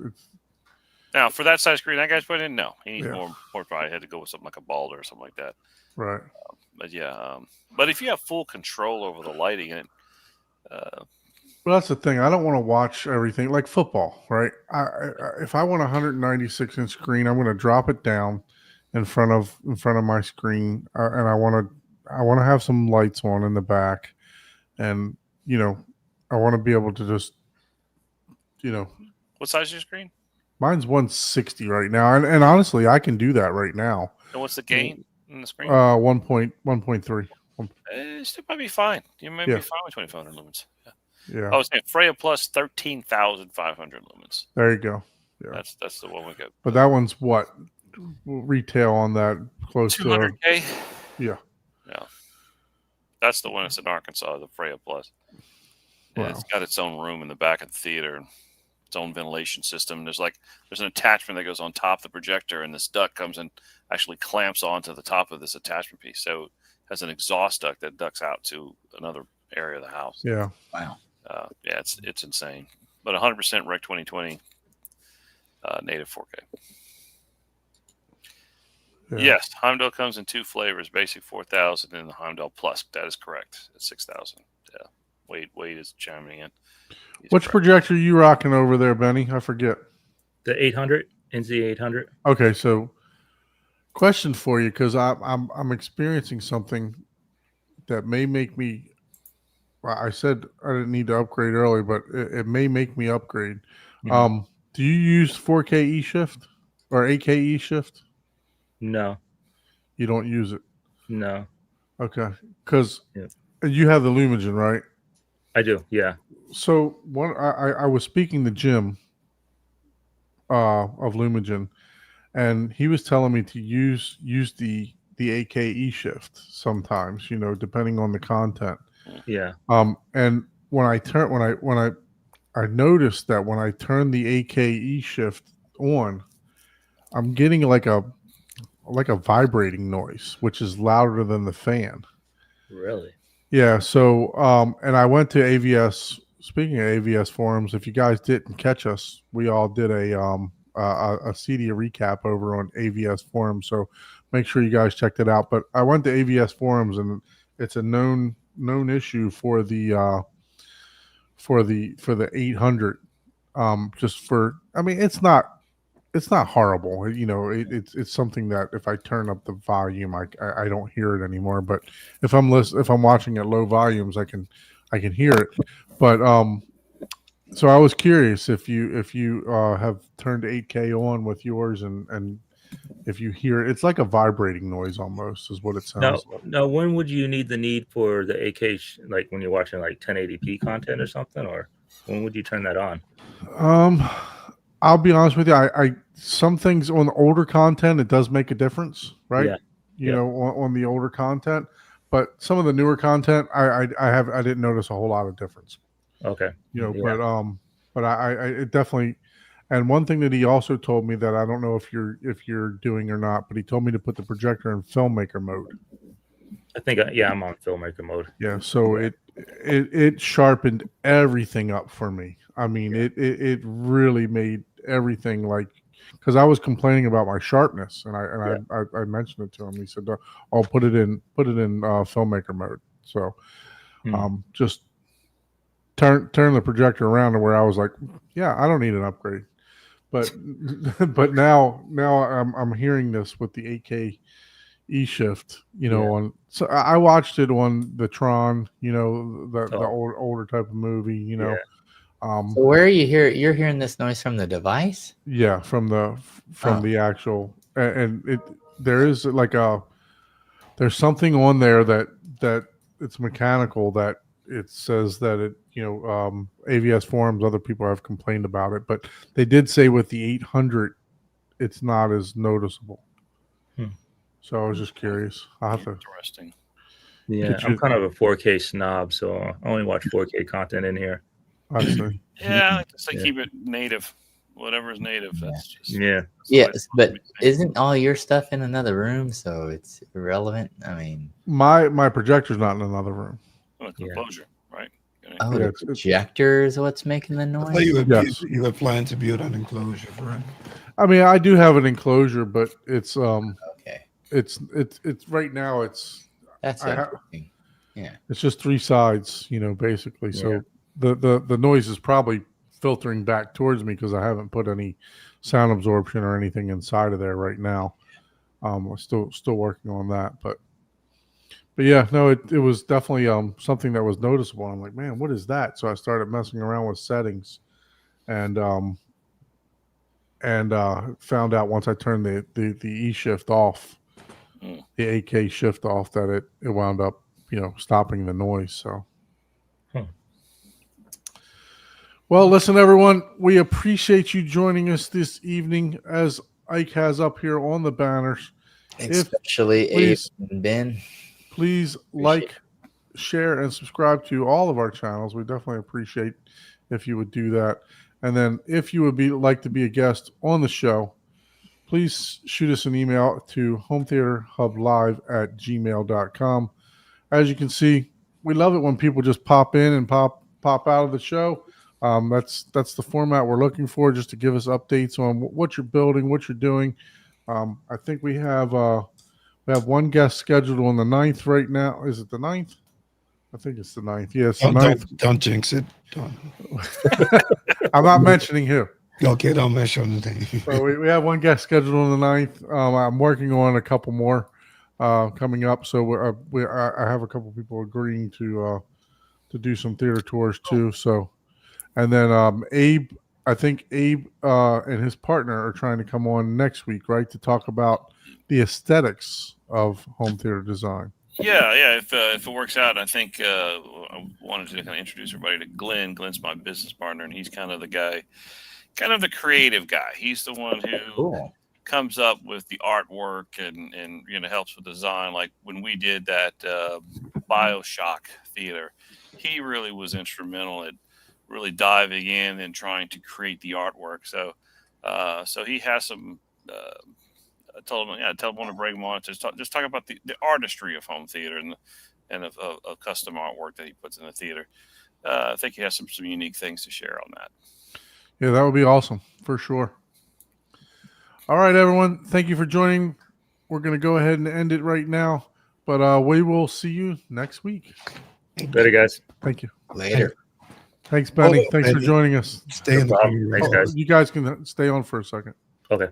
Now for that size screen that guy's putting in, no, he needs Yeah. more. Probably had to go with something like a Balder or something like that. right. But yeah, but if you have full control over the lighting, and Well, that's the thing. I don't want to watch everything like football, right? If I want a 196-inch screen, I'm going to drop it down in front of my screen, and I want to have some lights on in the back, and I want to be able to just, what size is your screen? mine's 160 right now, and honestly, I can do that right now. And what's the gain in the screen? 1.3. It still might be fine. You may Yeah. be fine with 2,500 lumens. Yeah. Yeah, I was saying Freya Plus 13,500 lumens. there you go. Yeah. That's the one we got. But that one's what retail on that close to 200K. yeah. Yeah. That's the one that's in Arkansas, the Freya Plus. And Wow. It's got its own room in the back of the theater, its own ventilation system. There's an attachment that goes on top of the projector, and this duct comes and actually clamps onto the top of this attachment piece. So it has an exhaust duct that ducts out to another area of the house. Yeah. Wow. Yeah, it's insane. But 100% Rec 2020 native 4K. Yeah. Yes, Heimdall comes in 2 flavors: basic 4,000 and the Heimdall Plus. That is correct. It's 6,000. Yeah. Wade is chiming in. He's Which correct. projector are you rocking over there, Benny? I forget. The 800 NZ 800. Okay, so question for you, because I'm experiencing something that may make me. Well, I said I didn't need to upgrade early, but it may make me upgrade. Mhm. Do you use 4K E shift or 8K E shift? No, You don't use it. no, Okay, because Yeah. you have the Lumigen, right? I do. Yeah. So I was speaking to Jim of Lumigen, and he was telling me to use the AKE shift sometimes, depending on the content. Yeah. And I noticed that when I turn the AKE shift on, I'm getting like a vibrating noise, which is louder than the fan. Really? Yeah. So, and I went to AVS. Speaking of AVS forums, if you guys didn't catch us, we all did a CEDIA recap over on AVS forums. So make sure you guys checked it out. But I went to AVS forums, and it's a known issue for the 800. It's not horrible. It's something that if I turn up the volume, I don't hear it anymore. But if I'm watching at low volumes, I can hear it. But so I was curious if you have turned 8K on with yours, and if you hear it, it's like a vibrating noise almost, is what it No, sounds like. no. When would you need the need for the AK? Like when you're watching like 1080p content or something, or when would you turn that on? I'll be honest with you. I some things on the older content, it does make a difference, right? Yeah. You Yeah. know, on the older content, but some of the newer content, I didn't notice a whole lot of difference. Okay. Yeah. But it definitely. And one thing that he also told me that I don't know if you're doing or not, but he told me to put the projector in filmmaker mode. I think I'm on filmmaker mode. Yeah, so it sharpened everything up for me. I mean, it really made everything because I was complaining about my sharpness, and I mentioned it to him. He said, "I'll put it in filmmaker mode." So, just turn the projector around to where I was like, "Yeah, I don't need an upgrade." But now I'm hearing this with the 8K E shift, so I watched it on the Tron, the older type of movie, So where are you you're hearing this noise from the device? yeah, from the actual, and there is there's something on there that it's mechanical, that it says that AVS forums, other people have complained about it, but they did say with the 800 it's not as noticeable. So I was just curious. I'll have to. Interesting. Yeah, I'm kind of a 4K snob, so I only watch 4K content in here. I see. Yeah, I like to say keep it native. Whatever is native. That's just Yeah. Yes, but isn't all your stuff in another room, so it's irrelevant? I mean, My projector's not in another room. composure, right? oh, Yeah, the it's- projector is what's making the I thought noise. Yes. you were planning to build an enclosure for it. I mean, I do have an enclosure, but it's Okay, it's right now that's I ha- interesting. Yeah, it's just 3 sides, basically. So the noise is probably filtering back towards me because I haven't put any sound absorption or anything inside of there right now. We're still working on that, but yeah, no, it was definitely something that was noticeable. I'm like, man, what is that? So I started messing around with settings, and found out once I turned the E shift off, the 8K shift off, that it wound up stopping the noise. So. Well, listen, everyone, we appreciate you joining us this evening, as Ike has up here on the banners. especially please- Abe and Ben. Please like, share, and subscribe to all of our channels. We definitely appreciate if you would do that. And then if you would like to be a guest on the show, please shoot us an email to hometheaterhublive@gmail.com. as you can see, we love it when people just pop in and pop out of the show. That's the format we're looking for, just to give us updates on what you're building, what you're doing. I think we have one guest scheduled on the 9th right now. Is it the 9th? I think it's the 9th. Yes, the 9th. Don't jinx it. Don't. I'm not mentioning who. Okay, don't mention the name. So we have one guest scheduled on the 9th. I'm working on a couple more coming up. So I have a couple people agreeing to do some theater tours too. So, and then Abe, I think Abe and his partner are trying to come on next week, right, to talk about the aesthetics of home theater design. Yeah. If it works out, I think I wanted to kind of introduce everybody to Glenn. Glenn's my business partner, and he's kind of the guy, kind of the creative guy. He's the one who comes up with the artwork and helps with design. Like when we did that BioShock theater, he really was instrumental at really diving in and trying to create the artwork. So he has some. I told him I want to bring him on to just talk about the artistry of home theater and of custom artwork that he puts in the theater. I think he has some unique things to share on that. Yeah, that would be awesome for sure. All right, everyone. Thank you for joining. We're going to go ahead and end it right now, but we will see you next week. Later, guys. Thank you. Later. Thanks, Benny. Hold on, Thanks for Benny. joining us. Stay in the problem. queue. Thanks, guys. You guys can stay on for a second. Okay.